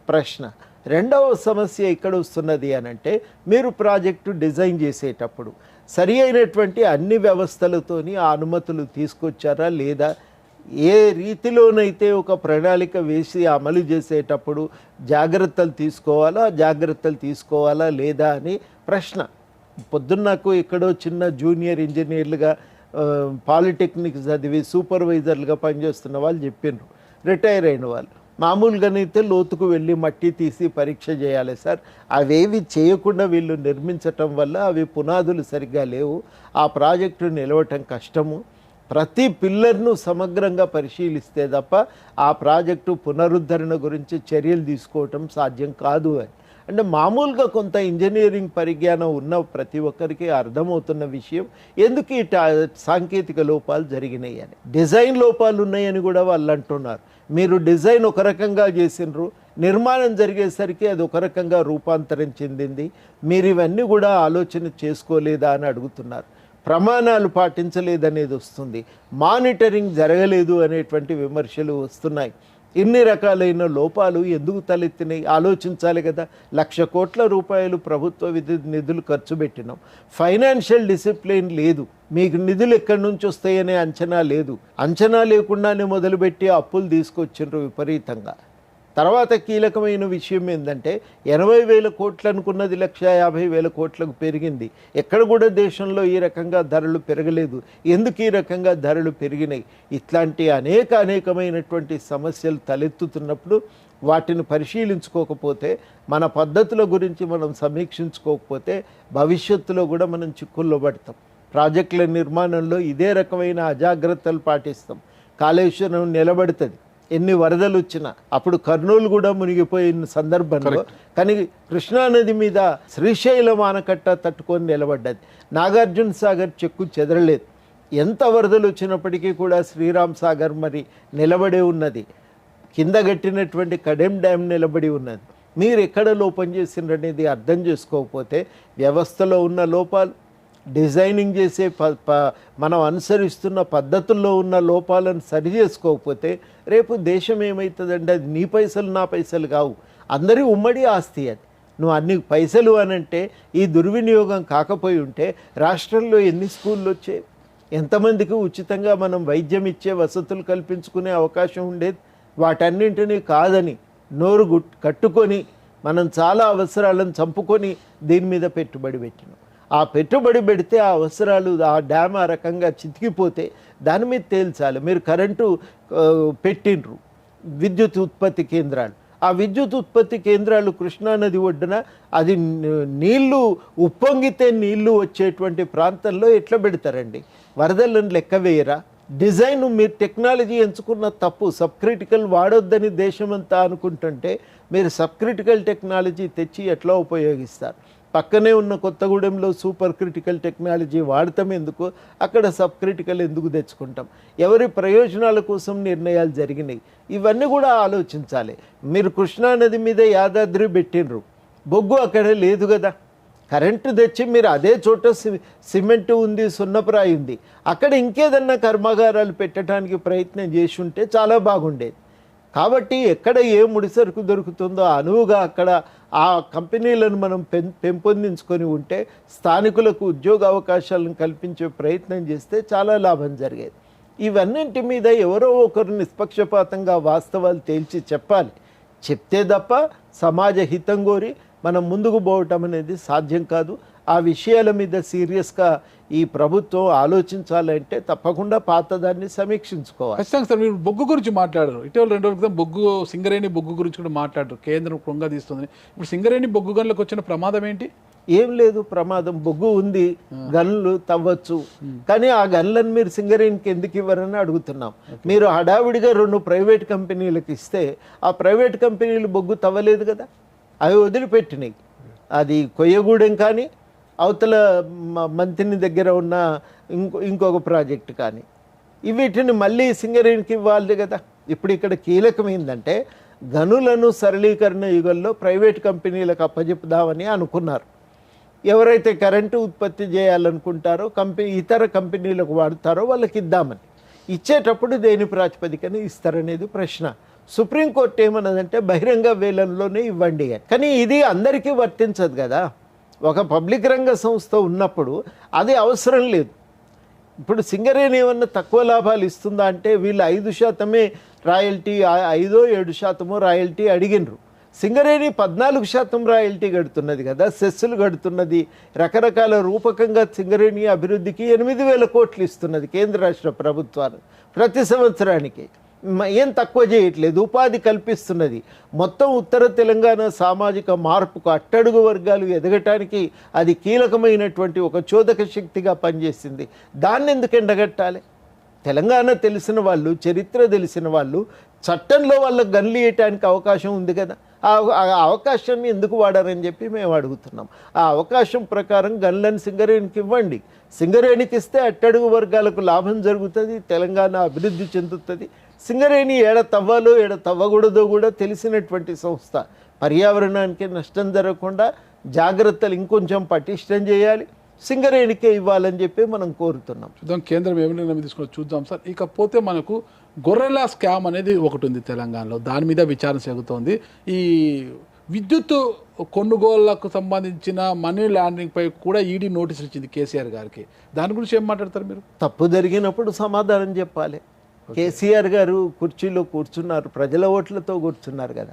ప్రశ్న. రెండవ సమస్య ఎక్కడ వస్తున్నది అనంటే, మీరు ప్రాజెక్టు డిజైన్ చేసేటప్పుడు సరి అయినటువంటి అన్ని వ్యవస్థలతోని ఆ అనుమతులు తీసుకొచ్చారా లేదా? ఏ రీతిలోనైతే ఒక ప్రణాళిక వేసి అమలు చేసేటప్పుడు జాగ్రత్తలు తీసుకోవాలా లేదా అని ప్రశ్న. పొద్దున్న నాకు ఎక్కడో చిన్న జూనియర్ ఇంజనీర్లుగా పాలిటెక్నిక్ చదివి సూపర్వైజర్లుగా పనిచేస్తున్న వాళ్ళు చెప్పినారు, రిటైర్ అయిన వాళ్ళు. మామూలుగానైతే లోతుకు వెళ్ళి మట్టి తీసి పరీక్ష చేయాలి సార్. అవేవి చేయకుండా వీళ్ళు నిర్మించటం వల్ల అవి పునాదులు సరిగ్గా లేవు, ఆ ప్రాజెక్టు నిలవటం కష్టము. ప్రతి పిల్లర్ను సమగ్రంగా పరిశీలిస్తే తప్ప ఆ ప్రాజెక్టు పునరుద్ధరణ గురించి చర్యలు తీసుకోవటం సాధ్యం కాదు అని. అంటే మామూలుగా కొంత ఇంజనీరింగ్ పరిజ్ఞానం ఉన్న ప్రతి ఒక్కరికి అర్థమవుతున్న విషయం ఎందుకు ఈ సాంకేతిక లోపాలు జరిగినాయి అని. డిజైన్ లోపాలు ఉన్నాయని కూడా వాళ్ళు అంటున్నారు. మీరు డిజైన్ ఒక రకంగా చేసినారు, నిర్మాణం జరిగేసరికి అది ఒక రకంగా రూపాంతరం చెందింది. మీరు ఇవన్నీ కూడా ఆలోచన చేసుకోలేదా అని అడుగుతున్నారు. ప్రమాణాలు పాటించలేదనేది వస్తుంది, మానిటరింగ్ జరగలేదు అనేటువంటి విమర్శలు వస్తున్నాయి. ఇన్ని రకాలైన లోపాలు ఎందుకు తలెత్తినాయి ఆలోచించాలి కదా. 1,00,000 కోట్ల రూపాయలు ప్రభుత్వ నిధులు ఖర్చు పెట్టినాం. ఫైనాన్షియల్ డిసిప్లిన్ లేదు, మీకు నిధులు ఎక్కడి నుంచి వస్తాయనే అంచనా లేదు. అంచనా లేకుండానే మొదలుపెట్టి అప్పులు తీసుకొచ్చిండ్రు విపరీతంగా. తర్వాత కీలకమైన విషయం ఏంటంటే, 80,000 కోట్లు అనుకున్నది 1,50,000 కోట్లకు పెరిగింది. ఎక్కడ కూడా దేశంలో ఈ రకంగా ధరలు పెరగలేదు. ఎందుకు ఈ రకంగా ధరలు పెరిగినాయి? ఇట్లాంటి అనేకమైనటువంటి సమస్యలు తలెత్తుతున్నప్పుడు వాటిని పరిశీలించుకోకపోతే, మన పద్ధతుల గురించి మనం సమీక్షించుకోకపోతే భవిష్యత్తులో కూడా మనం చిక్కుల్లో పడతాం. ప్రాజెక్టుల నిర్మాణంలో ఇదే రకమైన అజాగ్రత్తలు పాటిస్తాం. కాళేశ్వరం నిలబడుతుంది ఎన్ని వరదలు వచ్చినా. అప్పుడు కర్నూలు కూడా మునిగిపోయిన సందర్భంలో కానీ కృష్ణానది మీద శ్రీశైలం ఆనకట్ట తట్టుకొని నిలబడ్డది. నాగార్జున సాగర్ చెక్కు చెదరలేదు. ఎంత వరదలు వచ్చినప్పటికీ కూడా శ్రీరామ్ సాగర్ మరి నిలబడే ఉన్నది. కింద కట్టినటువంటి కడెం డ్యామ్ నిలబడి ఉన్నది. మీరు ఎక్కడ లోపం చేసిండ్రనేది అర్థం చేసుకోకపోతే, వ్యవస్థలో ఉన్న లోపాలు, డిజైనింగ్ చేసే మనం అనుసరిస్తున్న పద్ధతుల్లో ఉన్న లోపాలను సరి చేసుకోకపోతే రేపు దేశం ఏమవుతుందంటే, అది నీ పైసలు నా పైసలు కావు, అందరి ఉమ్మడి ఆస్తి. అది నువ్వు అన్ని పైసలు అనంటే ఈ దుర్వినియోగం కాకపోయి ఉంటే రాష్ట్రంలో ఎన్ని స్కూళ్ళు వచ్చాయి, ఎంతమందికి ఉచితంగా మనం వైద్యం ఇచ్చే వసతులు కల్పించుకునే అవకాశం ఉండేది. వాటన్నింటినీ కాదని నోరు కట్టుకొని మనం చాలా అవసరాలను చంపుకొని దీని మీద పెట్టుబడి పెట్టినాం. ఆ పెట్టుబడి పెడితే ఆ అవసరాలు, ఆ డ్యామ్ ఆ రకంగా చితికిపోతే దాని మీద తేల్చాలి. మీరు కరెంటు పెట్టిండ్రు, విద్యుత్ ఉత్పత్తి కేంద్రాలు. ఆ విద్యుత్ ఉత్పత్తి కేంద్రాలు కృష్ణానది ఒడ్డున, అది నీళ్లు ఉప్పొంగితే నీళ్లు వచ్చేటువంటి ప్రాంతంలో ఎట్లా పెడతారండి? వరదలను లెక్క వేయరా? డిజైన్ మీరు టెక్నాలజీ ఎంచుకున్న తప్పు. సబ్ క్రిటికల్ వాడొద్దని దేశమంతా అనుకుంటుంటే మీరు సబ్ క్రిటికల్ టెక్నాలజీ తెచ్చి ఎట్లా ఉపయోగిస్తారు? పక్కనే ఉన్న కొత్తగూడెంలో సూపర్ క్రిటికల్ టెక్నాలజీ వాడతాం ఎందుకు? అక్కడ సబ్ క్రిటికల్ ఎందుకు తెచ్చుకుంటాం? ఎవరి ప్రయోజనాల కోసం నిర్ణయాలు జరిగినాయి? ఇవన్నీ కూడా ఆలోచించాలి. మీరు కృష్ణానది మీద యాదాద్రి పెట్టినరు, బొగ్గు అక్కడ లేదు కదా. కరెంటు తెచ్చి మీరు అదే చోట సిమెంటు ఉంది, సున్నప్రాయి ఉంది, అక్కడ ఇంకేదన్నా కర్మాగారాలు పెట్టడానికి ప్రయత్నం చేసి ఉంటే చాలా బాగుండేది. కాబట్టి ఎక్కడ ఏ ముడిసరుకు దొరుకుతుందో అనువుగా అక్కడ ఆ కంపెనీలను మనం పెంపొందించుకొని ఉంటే స్థానికులకు ఉద్యోగ అవకాశాలను కల్పించే ప్రయత్నం చేస్తే చాలా లాభం జరిగేది. ఇవన్నింటి మీద ఎవరో ఒకరు నిష్పక్షపాతంగా వాస్తవాలు తేల్చి చెప్పాలి. చెప్తే తప్ప సమాజ హితం కోరి మనం ముందుకు పోవటం అనేది సాధ్యం కాదు. ఆ విషయాల మీద సీరియస్గా ఈ ప్రభుత్వం ఆలోచించాలంటే తప్పకుండా పాతదాన్ని సమీక్షించుకోవాలి. ఖచ్చితంగా సార్. మీరు బొగ్గు గురించి మాట్లాడారు. ఇటీవల 2 రోజుల క్రితం బొగ్గు, సింగరేణి బొగ్గు గురించి కూడా మాట్లాడారు. కేంద్రం కృంగ తీస్తుంది. ఇప్పుడు సింగరేణి బొగ్గు గనులకు వచ్చిన ప్రమాదం ఏంటి? ఏం లేదు ప్రమాదం. బొగ్గు ఉంది, గన్లు తవ్వచ్చు, కానీ ఆ గన్లను మీరు సింగరేణికి ఎందుకు ఇవ్వరని అడుగుతున్నాం. మీరు హడావిడిగా 2 ప్రైవేట్ కంపెనీలకు ఇస్తే ఆ ప్రైవేట్ కంపెనీలు బొగ్గు తవ్వలేదు కదా, అవి వదిలిపెట్టినాయి. అది కొయ్యగూడెం కానీ, అవతల మంతిని దగ్గర ఉన్న ఇంకొక ప్రాజెక్టు కానీ, వీటిని మళ్ళీ సింగరేణికి ఇవ్వాలి కదా. ఇప్పుడు ఇక్కడ కీలకం ఏంటంటే గనులను సరళీకరణ యుగంలో ప్రైవేట్ కంపెనీలకు అప్పచెప్పుదామని అనుకున్నారు. ఎవరైతే కరెంటు ఉత్పత్తి చేయాలనుకుంటారో ఇతర కంపెనీలకు వాడుతారో వాళ్ళకి ఇద్దామని. ఇచ్చేటప్పుడు దేని ప్రాతిపదికన ఇస్తారనేది ప్రశ్న. సుప్రీంకోర్టు ఏమన్నదంటే బహిరంగ వేలంలోనే ఇవ్వండి అని. కానీ ఇది అందరికీ వర్తించదు కదా. ఒక పబ్లిక్ రంగ సంస్థ ఉన్నప్పుడు అది అవసరం లేదు. ఇప్పుడు సింగరేణి ఏమన్నా తక్కువ లాభాలు ఇస్తుందా అంటే వీళ్ళు 5% రాయల్టీ, 5-7% రాయల్టీ అడిగినరు. సింగరేణి 14% రాయల్టీ గడుతున్నది కదా, సెస్సులు గడుతున్నది. రకరకాల రూపకంగా సింగరేణి అభివృద్ధికి 8,000 కోట్లు ఇస్తున్నది కేంద్ర రాష్ట్ర ప్రభుత్వాలు ప్రతి సంవత్సరానికి. ఏం తక్కువ చేయట్లేదు, ఉపాధి కల్పిస్తున్నది. మొత్తం ఉత్తర తెలంగాణ సామాజిక మార్పుకు, అట్టడుగు వర్గాలు ఎదగటానికి అది కీలకమైనటువంటి ఒక చోదక శక్తిగా పనిచేసింది. దాన్ని ఎందుకు ఎండగట్టాలి? తెలంగాణ తెలిసిన వాళ్ళు, చరిత్ర తెలిసిన వాళ్ళు చట్టంలో వాళ్ళకు గన్లు వేయటానికి అవకాశం ఉంది కదా. ఆ అవకాశాన్ని ఎందుకు వాడారని చెప్పి మేము అడుగుతున్నాం. ఆ అవకాశం ప్రకారం గన్లను సింగరేణికి ఇవ్వండి. సింగరేణికి ఇస్తే అట్టడుగు వర్గాలకు లాభం జరుగుతుంది, తెలంగాణ అభివృద్ధి చెందుతుంది. సింగరేణి ఏడ తవ్వాలో ఏడ తవ్వకూడదో కూడా తెలిసినటువంటి సంస్థ. పర్యావరణానికి నష్టం జరగకుండా జాగ్రత్తలు ఇంకొంచెం పటిష్టం చేయాలి, సింగరేణికే ఇవ్వాలని చెప్పి మనం కోరుతున్నాం. చూద్దాం కేంద్రం ఏమి నిర్ణయం తీసుకుని చూద్దాం సార్. ఇకపోతే మనకు గొర్రెల స్కామ్ అనేది ఒకటి ఉంది తెలంగాణలో, దాని మీద విచారణ సాగుతోంది. ఈ విద్యుత్ కొనుగోళ్లకు సంబంధించిన మనీ లాండరింగ్ పై కూడా ఈడీ నోటీసులు ఇచ్చింది కేసీఆర్ గారికి. దాని గురించి ఏం మాట్లాడతారు మీరు? తప్పు జరిగినప్పుడు సమాధానం చెప్పాలి. కేసీఆర్ గారు కుర్చీలో కూర్చున్నారు, ప్రజల ఓట్లతో కూర్చున్నారు కదా.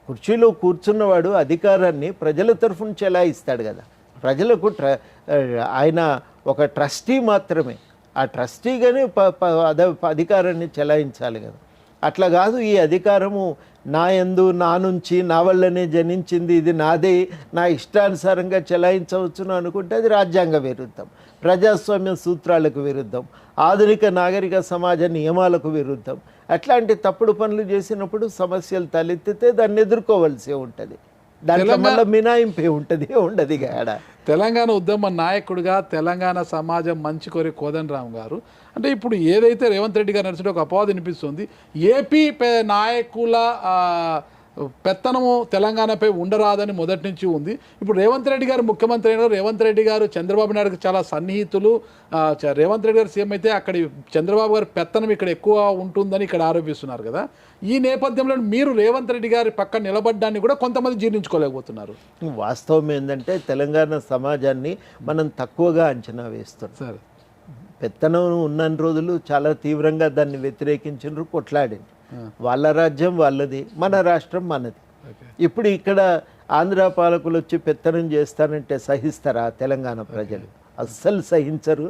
కుర్చీలో కూర్చున్నవాడు అధికారాన్ని ప్రజల తరఫున చెలాయిస్తాడు కదా. ప్రజలకు ఆయన ఒక ట్రస్టీ మాత్రమే. ఆ ట్రస్టీగానే అధికారాన్ని చెలాయించాలి కదా. అట్లా కాదు, ఈ అధికారము నా యందు, నా నుంచి, నా వల్లనే జనించింది, ఇది నాదే, నా ఇష్టానుసారంగా చెలాయించవచ్చును అనుకుంటే అది రాజ్యాంగ విరుద్ధం, ప్రజాస్వామ్య సూత్రాలకు విరుద్ధం, ఆధునిక నాగరిక సమాజ నియమాలకు విరుద్ధం. అట్లాంటి తప్పుడు పనులు చేసినప్పుడు సమస్యలు తలెత్తితే దాన్ని ఎదుర్కోవలసి ఉంటుంది. దాంట్లో మళ్ళీ మినాయింపే ఉంటుంది, ఉండదు. తెలంగాణ ఉద్యమ నాయకుడిగా తెలంగాణ సమాజం మంచి కోరే కోదండరామ్ గారు అంటే ఇప్పుడు ఏదైతే రేవంత్ రెడ్డి గారు నడిచిన ఒక అపవాదం వినిపిస్తుంది, ఏపీ నాయకుల పెత్తనము తెలంగాణపై ఉండరాదని మొదటి నుంచి ఉంది. ఇప్పుడు రేవంత్ రెడ్డి గారు ముఖ్యమంత్రి అయినారు. రేవంత్ రెడ్డి గారు చంద్రబాబు నాయుడుకి చాలా సన్నిహితులు. రేవంత్ రెడ్డి గారు సీఎం అయితే అక్కడ చంద్రబాబు గారి పెత్తనం ఇక్కడ ఎక్కువ ఉంటుందని ఇక్కడ ఆరోపిస్తున్నారు కదా. ఈ నేపథ్యంలో మీరు రేవంత్ రెడ్డి గారి పక్కన నిలబడ్డాన్ని కూడా కొంతమంది జీర్ణించుకోలేకపోతున్నారు. వాస్తవం ఏంటంటే తెలంగాణ సమాజాన్ని మనం తక్కువగా అంచనా వేస్తున్నాం సార్. పెత్తనం ఉన్న రోజులు చాలా తీవ్రంగా దాన్ని వ్యతిరేకించారు, కొట్లాడింది. వాళ్ళ రాజ్యం వాళ్ళది, మన రాష్ట్రం మనది. ఇప్పుడు ఇక్కడ ఆంధ్ర పాలకులు వచ్చి పెత్తనం చేస్తానంటే సహిస్తారా తెలంగాణ ప్రజలు? అస్సలు సహించరు.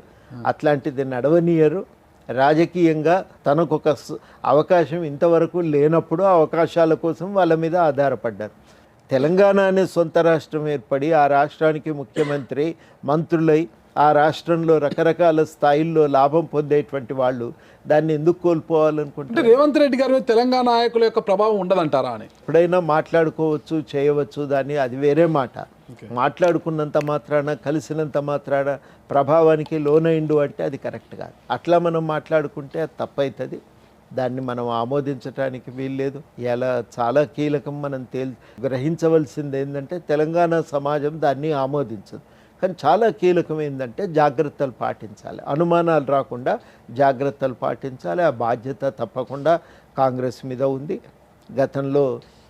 అట్లాంటిది నడవనీయరు. రాజకీయంగా తనకు ఒక అవకాశం ఇంతవరకు లేనప్పుడు అవకాశాల కోసం వాళ్ళ మీద ఆధారపడ్డారు. తెలంగాణ అనే సొంత రాష్ట్రం ఏర్పడి ఆ రాష్ట్రానికి ముఖ్యమంత్రి, మంత్రులై ఆ రాష్ట్రంలో రకరకాల స్థాయిల్లో లాభం పొందేటువంటి వాళ్ళు దాన్ని ఎందుకు కోల్పోవాలనుకుంటే రేవంత్ రెడ్డి గారి మీద తెలంగాణ నాయకుల యొక్క ప్రభావం ఉండదంటారా అని? ఎప్పుడైనా మాట్లాడుకోవచ్చు, చేయవచ్చు, దాన్ని అది వేరే మాట. మాట్లాడుకున్నంత మాత్రాన, కలిసినంత మాత్రాన ప్రభావానికి లోనైండు అంటే అది కరెక్ట్ కాదు. అట్లా మనం మాట్లాడుకుంటే అది తప్పవుతుంది. దాన్ని మనం ఆమోదించడానికి వీల్లేదు. ఇలా చాలా కీలకం. మనం గ్రహించవలసింది ఏంటంటే తెలంగాణ సమాజం దాన్ని ఆమోదించదు. కానీ చాలా కీలకం ఏంటంటే జాగ్రత్తలు పాటించాలి. అనుమానాలు రాకుండా జాగ్రత్తలు పాటించాలి. ఆ బాధ్యత తప్పకుండా కాంగ్రెస్ మీద ఉంది. గతంలో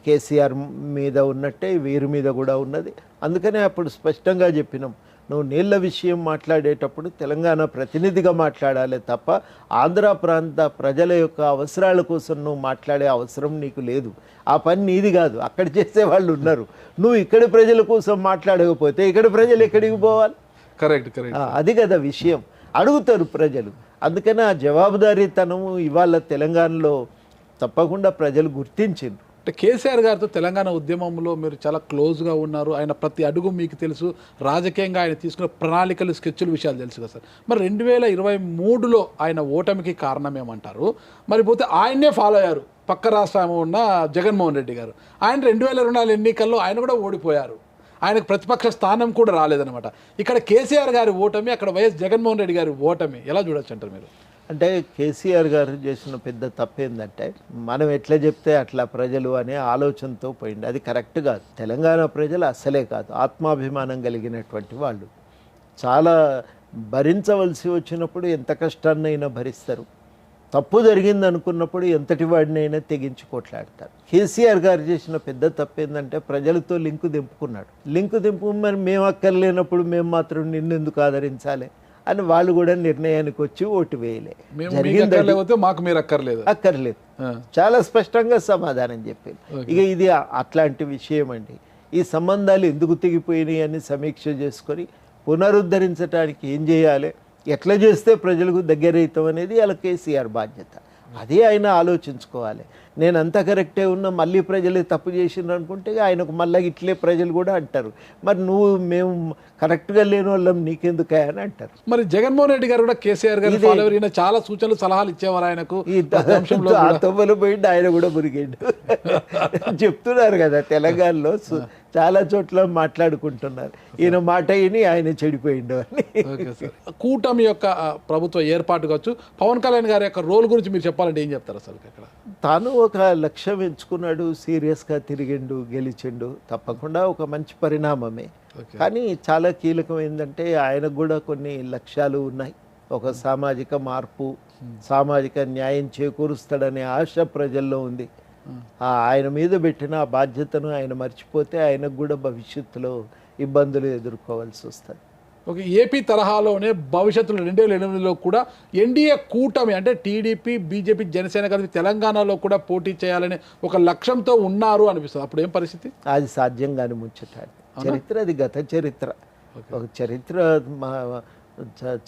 కేసీఆర్ మీద ఉన్నట్టే వీరి మీద కూడా ఉన్నది. అందుకనే అప్పుడు స్పష్టంగా చెప్పినాం, నువ్వు నీళ్ళ విషయం మాట్లాడేటప్పుడు తెలంగాణ ప్రతినిధిగా మాట్లాడాలి తప్ప ఆంధ్ర ప్రాంత ప్రజల యొక్క అవసరాల కోసం నువ్వు మాట్లాడే అవసరం నీకు లేదు. ఆ పని నీది కాదు, అక్కడ చేసేవాళ్ళు ఉన్నారు. నువ్వు ఇక్కడి ప్రజల కోసం మాట్లాడకపోతే ఇక్కడ ప్రజలు ఎక్కడికి పోవాలి? కరెక్ట్. అది కదా విషయం. అడుగుతారు ప్రజలు. అందుకని ఆ జవాబుదారీతనము ఇవాళ తెలంగాణలో తప్పకుండా ప్రజలు గుర్తించిండ్రు. అంటే కేసీఆర్ గారితో తెలంగాణ ఉద్యమంలో మీరు చాలా క్లోజ్గా ఉన్నారు. ఆయన ప్రతి అడుగు మీకు తెలుసు. రాజకీయంగా ఆయన తీసుకున్న ప్రణాళికలు, స్కెచ్లు విషయాలు తెలుసు కదా సార్. మరి 2023లో ఆయన ఓటమికి కారణం ఏమంటారు? మరి పోతే ఆయన్నే ఫాలో అయ్యారు పక్క రాష్ట్రం ఉన్న జగన్మోహన్ రెడ్డి గారు. ఆయన 2024 ఎన్నికల్లో ఆయన కూడా ఓడిపోయారు. ఆయనకు ప్రతిపక్ష స్థానం కూడా రాలేదనమాట. ఇక్కడ కేసీఆర్ గారి ఓటమి, అక్కడ వైఎస్ జగన్మోహన్ రెడ్డి గారి ఓటమి ఎలా చూడొచ్చు అంటారు మీరు? అంటే కేసీఆర్ గారు చేసిన పెద్ద తప్పేందంటే మనం ఎట్లా చెప్తే అట్లా ప్రజలు అనే ఆలోచనతో పోయింది. అది కరెక్ట్ కాదు. తెలంగాణ ప్రజలు అస్సలే కాదు, ఆత్మాభిమానం కలిగినటువంటి వాళ్ళు. చాలా భరించవలసి వచ్చినప్పుడు ఎంత కష్టాన్నైనా భరిస్తారు. తప్పు జరిగింది అనుకున్నప్పుడు ఎంతటి వాడినైనా తెగించి కొట్లాడతారు. కేసీఆర్ గారు చేసిన పెద్ద తప్పేందంటే ప్రజలతో లింకు దింపుకున్నాడు. లింకు మరి మేము అక్కర్లేనప్పుడు మేము మాత్రం నిన్నెందుకు ఆదరించాలి అని వాళ్ళు కూడా నిర్ణయానికి వచ్చి ఓటు వేయలే. అక్కర్లేదు, చాలా స్పష్టంగా సమాధానం చెప్పారు. ఇక ఇది అట్లాంటి విషయం అండి. ఈ సంబంధాలు ఎందుకు తెగిపోయినాయి అని సమీక్ష చేసుకొని పునరుద్ధరించడానికి ఏం చేయాలి, ఎట్లా చేస్తే ప్రజలకు దగ్గర అవుతాం అనేది అలా కేసీఆర్ బాధ్యత. అదే ఆయన ఆలోచించుకోవాలి. నేను అంతా కరెక్టే ఉన్నా మళ్ళీ ప్రజలే తప్పు చేసిండ్రు అనుకుంటే ఆయనకు మళ్ళీ ఇట్లే ప్రజలు కూడా అంటారు, మరి నువ్వు మేము కరెక్ట్గా లేని వాళ్ళం నీకెందుకు అని అంటారు. మరి జగన్మోహన్ రెడ్డి గారు కూడా కేసీఆర్ గారు చాలా సూచనలు, సలహాలు ఇచ్చేవారు ఆయనకు. ఆ తొవ్వలు పోయిండు, ఆయన కూడా మురిగిండు. చెప్తున్నారు కదా తెలంగాణలో చాలా చోట్ల మాట్లాడుకుంటున్నారు, ఈయన మాట విని ఆయన చెడిపోయిండు అని. కూటమి యొక్క ప్రభుత్వ ఏర్పాటు కావచ్చు, పవన్ కళ్యాణ్ గారి యొక్క రోల్ గురించి మీరు చెప్పాలంటే ఏం చెప్తారు అసలు? అక్కడ తాను ఒక లక్ష్యం ఎంచుకున్నాడు, సీరియస్గా తిరిగిండు, గెలిచిండు. తప్పకుండా ఒక మంచి పరిణామమే. కానీ చాలా కీలకం ఏంటంటే ఆయనకు కూడా కొన్ని లక్ష్యాలు ఉన్నాయి. ఒక సామాజిక మార్పు, సామాజిక న్యాయం చేకూరుస్తాడనే ఆశ ప్రజల్లో ఉంది. ఆయన మీద పెట్టిన ఆ బాధ్యతను ఆయన మర్చిపోతే ఆయనకు కూడా భవిష్యత్తులో ఇబ్బందులు ఎదుర్కోవాల్సి వస్తుంది. ఓకే, ఏపీ తరహాలోనే భవిష్యత్తులో 2028లో కూడా ఎన్డీఏ కూటమి అంటే టీడీపీ, బీజేపీ, జనసేన కలిసి తెలంగాణలో కూడా పోటీ చేయాలనే ఒక లక్ష్యంతో ఉన్నారు అనిపిస్తుంది. అప్పుడు ఏం పరిస్థితి? అది సాధ్యంగానే ముచ్చటాడు. చరిత్ర అది గత చరిత్ర. ఒక చరిత్ర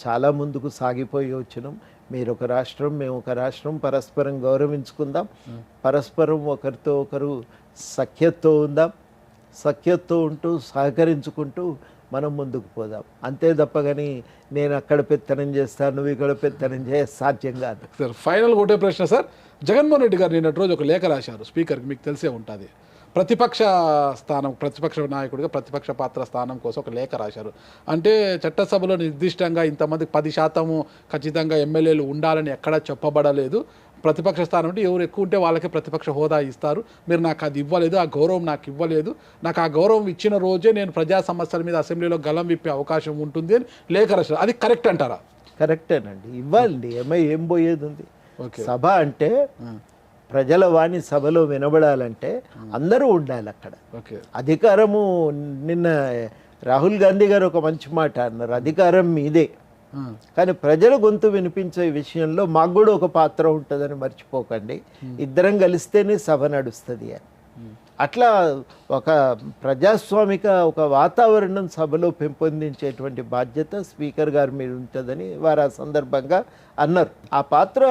చాలా ముందుకు సాగిపోయి వచ్చినాం. మీరు ఒక రాష్ట్రం, మేము ఒక రాష్ట్రం, పరస్పరం గౌరవించుకుందాం, పరస్పరం ఒకరితో ఒకరు సఖ్యతతో ఉందాం, సఖ్యతతో ఉంటూ సహకరించుకుంటూ మనం ముందుకు పోదాం. అంతే తప్ప కానీ నేను అక్కడ పెత్తనం చేస్తాను, నువ్వు ఇక్కడ పెత్తనం సాధ్యం కాదు. సార్ ఫైనల్ ఒకటే ప్రశ్న సార్. జగన్మోహన్ రెడ్డి గారు నిన్నటి రోజు ఒక లేఖ రాశారు స్పీకర్కి, మీకు తెలిసే ఉంటుంది. ప్రతిపక్ష స్థానం, ప్రతిపక్ష నాయకుడిగా ప్రతిపక్ష పాత్ర స్థానం కోసం ఒక లేఖ రాశారు. అంటే చట్టసభలో నిర్దిష్టంగా ఇంతమంది 10% ఖచ్చితంగా ఎమ్మెల్యేలు ఉండాలని ఎక్కడా చెప్పబడలేదు. ప్రతిపక్ష స్థానం అంటే ఎవరు ఎక్కువ ఉంటే వాళ్ళకే ప్రతిపక్ష హోదా ఇస్తారు. మీరు నాకు అది ఇవ్వలేదు, ఆ గౌరవం నాకు ఇవ్వలేదు. నాకు ఆ గౌరవం ఇచ్చిన రోజే నేను ప్రజా సమస్యల మీద అసెంబ్లీలో గలం విప్పే అవకాశం ఉంటుంది అని లేఖ రాశారు. అది కరెక్ట్ అంటారా? కరెక్టేనండి, ఇవ్వాలండి. ఏం పోయేది ఉంది? సభ అంటే ప్రజల వాణి సభలో వినబడాలంటే అందరూ ఉండాలి అక్కడ. అధికారము, నిన్న రాహుల్ గాంధీ గారు ఒక మంచి మాట అన్నారు, అధికారం మీదే, కానీ ప్రజల గొంతు వినిపించే విషయంలో మాకు కూడా ఒక పాత్ర ఉంటుందని మర్చిపోకండి. ఇద్దరం కలిస్తేనే సభ నడుస్తుంది అని. అట్లా ఒక ప్రజాస్వామిక ఒక వాతావరణం సభలో పెంపొందించేటువంటి బాధ్యత స్పీకర్ గారి మీద ఉంటుందని వారు ఆ సందర్భంగా అన్నారు. ఆ పాత్ర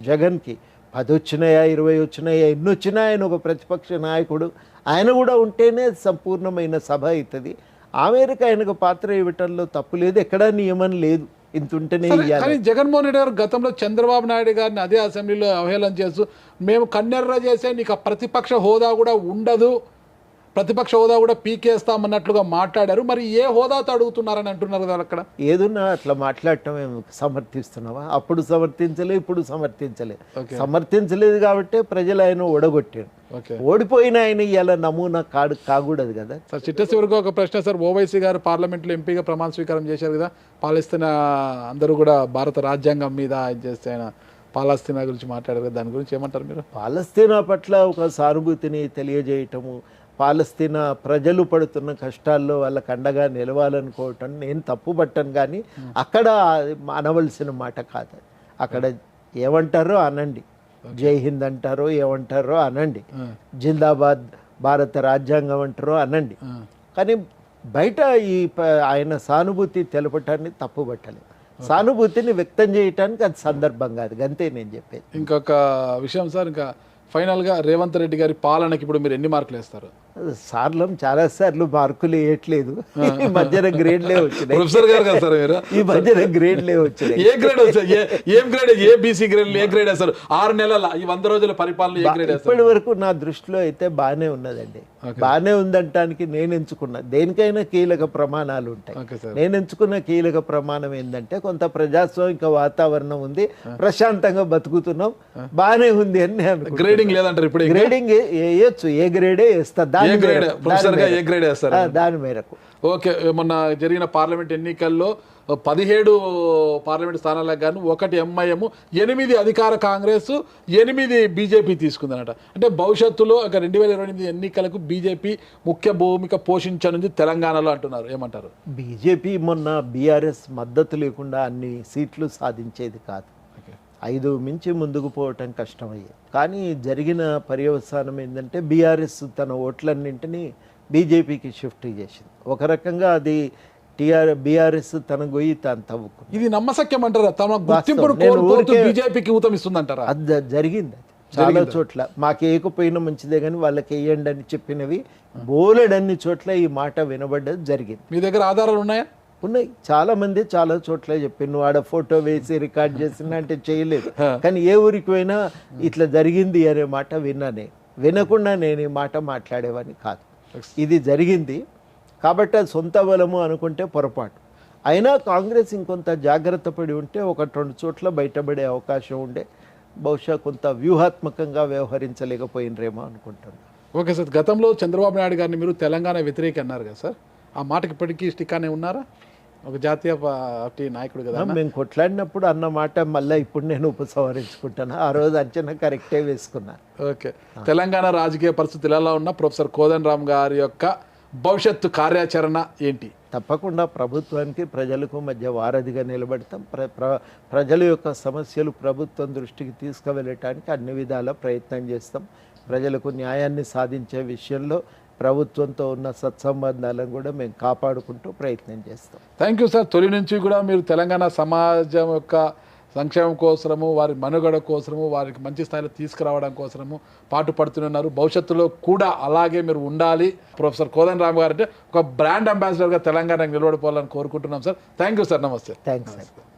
జగన్కి 10 వచ్చినాయా 20 వచ్చినాయా ఎన్ని వచ్చినా ఆయన ఒక ప్రతిపక్ష నాయకుడు, ఆయన కూడా ఉంటేనే సంపూర్ణమైన సభ అవుతుంది. ఆ మేరకు ఆయనకు పాత్ర ఇవ్వటంలో తప్పు లేదు, ఎక్కడా నియమం లేదు, ఇంత ఉంటేనే ఇవ్వాలి. కానీ జగన్మోహన్ రెడ్డి గారు గతంలో చంద్రబాబు నాయుడు గారిని అదే అసెంబ్లీలో అవహేళన చేస్తూ మేము కన్నెర్ర చేసే నీకు ఆ ప్రతిపక్ష హోదా కూడా ఉండదు, ప్రతిపక్ష హోదా కూడా పీకేస్తామన్నట్లుగా మాట్లాడారు. మరి ఏ హోదాతో అడుగుతున్నారని అంటున్నారు కదా అక్కడ. ఏదున్నా అట్లా మాట్లాడటం సమర్థిస్తున్నావా? అప్పుడు సమర్థించలే, ఇప్పుడు సమర్థించలేదు కాబట్టి ప్రజలు ఆయన ఓడగొట్టాడు. ఓడిపోయిన ఆయన ఇలా నమూనా కాకూడదు కదా సార్. చిట్ట చివరికి ఒక ప్రశ్న సార్. ఓవైసీ గారు పార్లమెంట్లో ఎంపీగా ప్రమాణ స్వీకారం చేశారు కదా. పాలస్తీనా అందరూ కూడా భారత రాజ్యాంగం మీద చేస్తే ఆయన పాలస్తీనా గురించి మాట్లాడారు కదా, దాని గురించి ఏమంటారు మీరు? పాలస్తీనా పట్ల ఒక సానుభూతిని తెలియజేయటము, పాలస్తీనా ప్రజలు పడుతున్న కష్టాల్లో వాళ్ళకి అండగా నిలవాలనుకోవటం నేను తప్పు పట్టను, కానీ అక్కడ అనవలసిన మాట కాదు. అక్కడ ఏమంటారో అనండి, జై హింద్ అంటారో ఏమంటారో అనండి, జిందాబాద్ భారత రాజ్యాంగం అంటారో అనండి, కానీ బయట ఆయన సానుభూతి తెలపటాన్ని తప్పు పట్టలేదు. సానుభూతిని వ్యక్తం చేయటానికి అది సందర్భం కాదు, అంతే నేను చెప్పేది. ఇంకొక విషయం సార్, ఇంకా ఫైనల్గా రేవంత్ రెడ్డి గారి పాలనకి ఇప్పుడు మీరు ఎన్ని మార్కులు వేస్తారు? సార్లు చాలా సార్లు మార్కులు వేయట్లేదు, ఈ మధ్యన గ్రేడ్లే వచ్చినాయి. ప్రొఫెసర్ గారు కదా సార్ మీరు, ఈ మధ్యన గ్రేడ్లే వచ్చినాయి. ఏ గ్రేడ్ వచ్చాయి? ఏం grade? ABC grade? A grade వేస్తారు? 6 నెలల ఈ 100 రోజుల పరిపాలన ఏ గ్రేడ్ వేస్తారు? ఇప్పటి వరకు నా దృష్టిలో అయితే బాగానే ఉన్నదండి. బాగానే ఉందంటానికి నేను ఎంచుకున్న దేనికైనా కీలక ప్రమాణాలు ఉంటాయి. నేను ఎంచుకున్న కీలక ప్రమాణం ఏంటంటే కొంత ప్రజాస్వామిక వాతావరణం ఉంది, ప్రశాంతంగా బతుకుతున్నాం, బాగానే ఉంది అని నేను అనుకుంటున్నాను. గ్రేడింగ్ లేదంటారు ఇప్పుడు? గ్రేడింగ్ వేయచ్చు, ఏ గ్రేడే వేస్తా, దాని మేరకు. ఓకే. మొన్న జరిగిన పార్లమెంట్ ఎన్నికల్లో 17 పార్లమెంట్ స్థానాలకు గాను 1 ఎంఐఎం, 8 అధికార కాంగ్రెస్, 8 బీజేపీ తీసుకుందనట. అంటే భవిష్యత్తులో 2028 ఎన్నికలకు బీజేపీ ముఖ్య భూమిక పోషించనుంది తెలంగాణలో అంటున్నారు, ఏమంటారు? బీజేపీ మొన్న బీఆర్ఎస్ మద్దతు లేకుండా అన్ని సీట్లు సాధించేది కాదు, 5 మించి ముందుకు పోవటం కష్టమయ్యేది. కానీ జరిగిన పర్యవసానం ఏంటంటే బీఆర్ఎస్ తన ఓట్లన్నింటినీ బీజేపీకి షిఫ్ట్ చేసింది. ఒక రకంగా అది బీఆర్ఎస్ తన గొయ్యి తాను తవ్వుకుంది. ఇది నమ్మశక్యం అంటారా? తమ గుర్తింపును బీజేపీకి ఊతమిస్తుందంటారా? అది జరిగింది చాలా చోట్ల. మాకు వేయకపోయినా మంచిదే కానీ వాళ్ళకి వేయండి అని చెప్పినవి బోలెడన్ని చోట్ల ఈ మాట వినబడ్డది జరిగింది. మీ దగ్గర ఆధారాలు ఉన్నాయా? ఉన్నాయి, చాలా మంది చాలా చోట్ల చెప్పి నువ్వు ఆడ ఫోటో వేసి రికార్డ్ చేసిన అంటే చేయలేదు, కానీ ఏ ఊరికి పోయినా ఇట్లా జరిగింది అనే మాట విన్నానే, వినకుండా నేను ఈ మాట మాట్లాడేవాడిని కాదు. ఇది జరిగింది కాబట్టి అది సొంత బలము అనుకుంటే పొరపాటు. అయినా కాంగ్రెస్ ఇంకొంత జాగ్రత్త పడి ఉంటే 1-2 చోట్ల బయటపడే అవకాశం ఉండే, బహుశా కొంత వ్యూహాత్మకంగా వ్యవహరించలేకపోయినరేమో అనుకుంటున్నాను. Okay sir. గతంలో చంద్రబాబు నాయుడు గారిని మీరు తెలంగాణ వ్యతిరేకి అన్నారు కదా సార్, ఆ మాటకి ఇప్పటికీ స్టిక్కానే ఉన్నారా? ఒక జాతీయ పార్టీ నాయకుడు కదా. మేము కొట్లాడినప్పుడు అన్న మాట మళ్ళీ ఇప్పుడు నేను ఉపసంహరించుకుంటాను, ఆ రోజు అంచనా కరెక్టే వేసుకున్నాను. ఓకే. తెలంగాణ రాజకీయ పరిస్థితులు ఎలా ఉన్నా ప్రొఫెసర్ కోదండరామ్ గారి యొక్క భవిష్యత్తు కార్యాచరణ ఏంటి? తప్పకుండా ప్రభుత్వానికి ప్రజలకు మధ్య వారధిగా నిలబడతాం. ప్రజల యొక్క సమస్యలు ప్రభుత్వం దృష్టికి తీసుకువెళ్ళటానికి అన్ని విధాల ప్రయత్నం చేస్తాం. ప్రజలకు న్యాయాన్ని సాధించే విషయంలో ప్రభుత్వంతో ఉన్న సత్సంబంధాలను కూడా మేము కాపాడుకుంటూ ప్రయత్నం చేస్తాం. Thank you sir. తొలి నుంచి కూడా మీరు తెలంగాణ సమాజం యొక్క సంక్షేమం కోసము, వారి మనుగడ కోసము, వారికి మంచి స్థాయిలో తీసుకురావడం కోసము పాటుపడుతున్నారు. భవిష్యత్తులో కూడా అలాగే మీరు ఉండాలి. ప్రొఫెసర్ కోదండరామ్ గారు అంటే ఒక బ్రాండ్ అంబాసిడర్గా తెలంగాణకు నిలబడిపోవాలని కోరుకుంటున్నాం సార్. Thank you sir. నమస్తే. Thanks sir.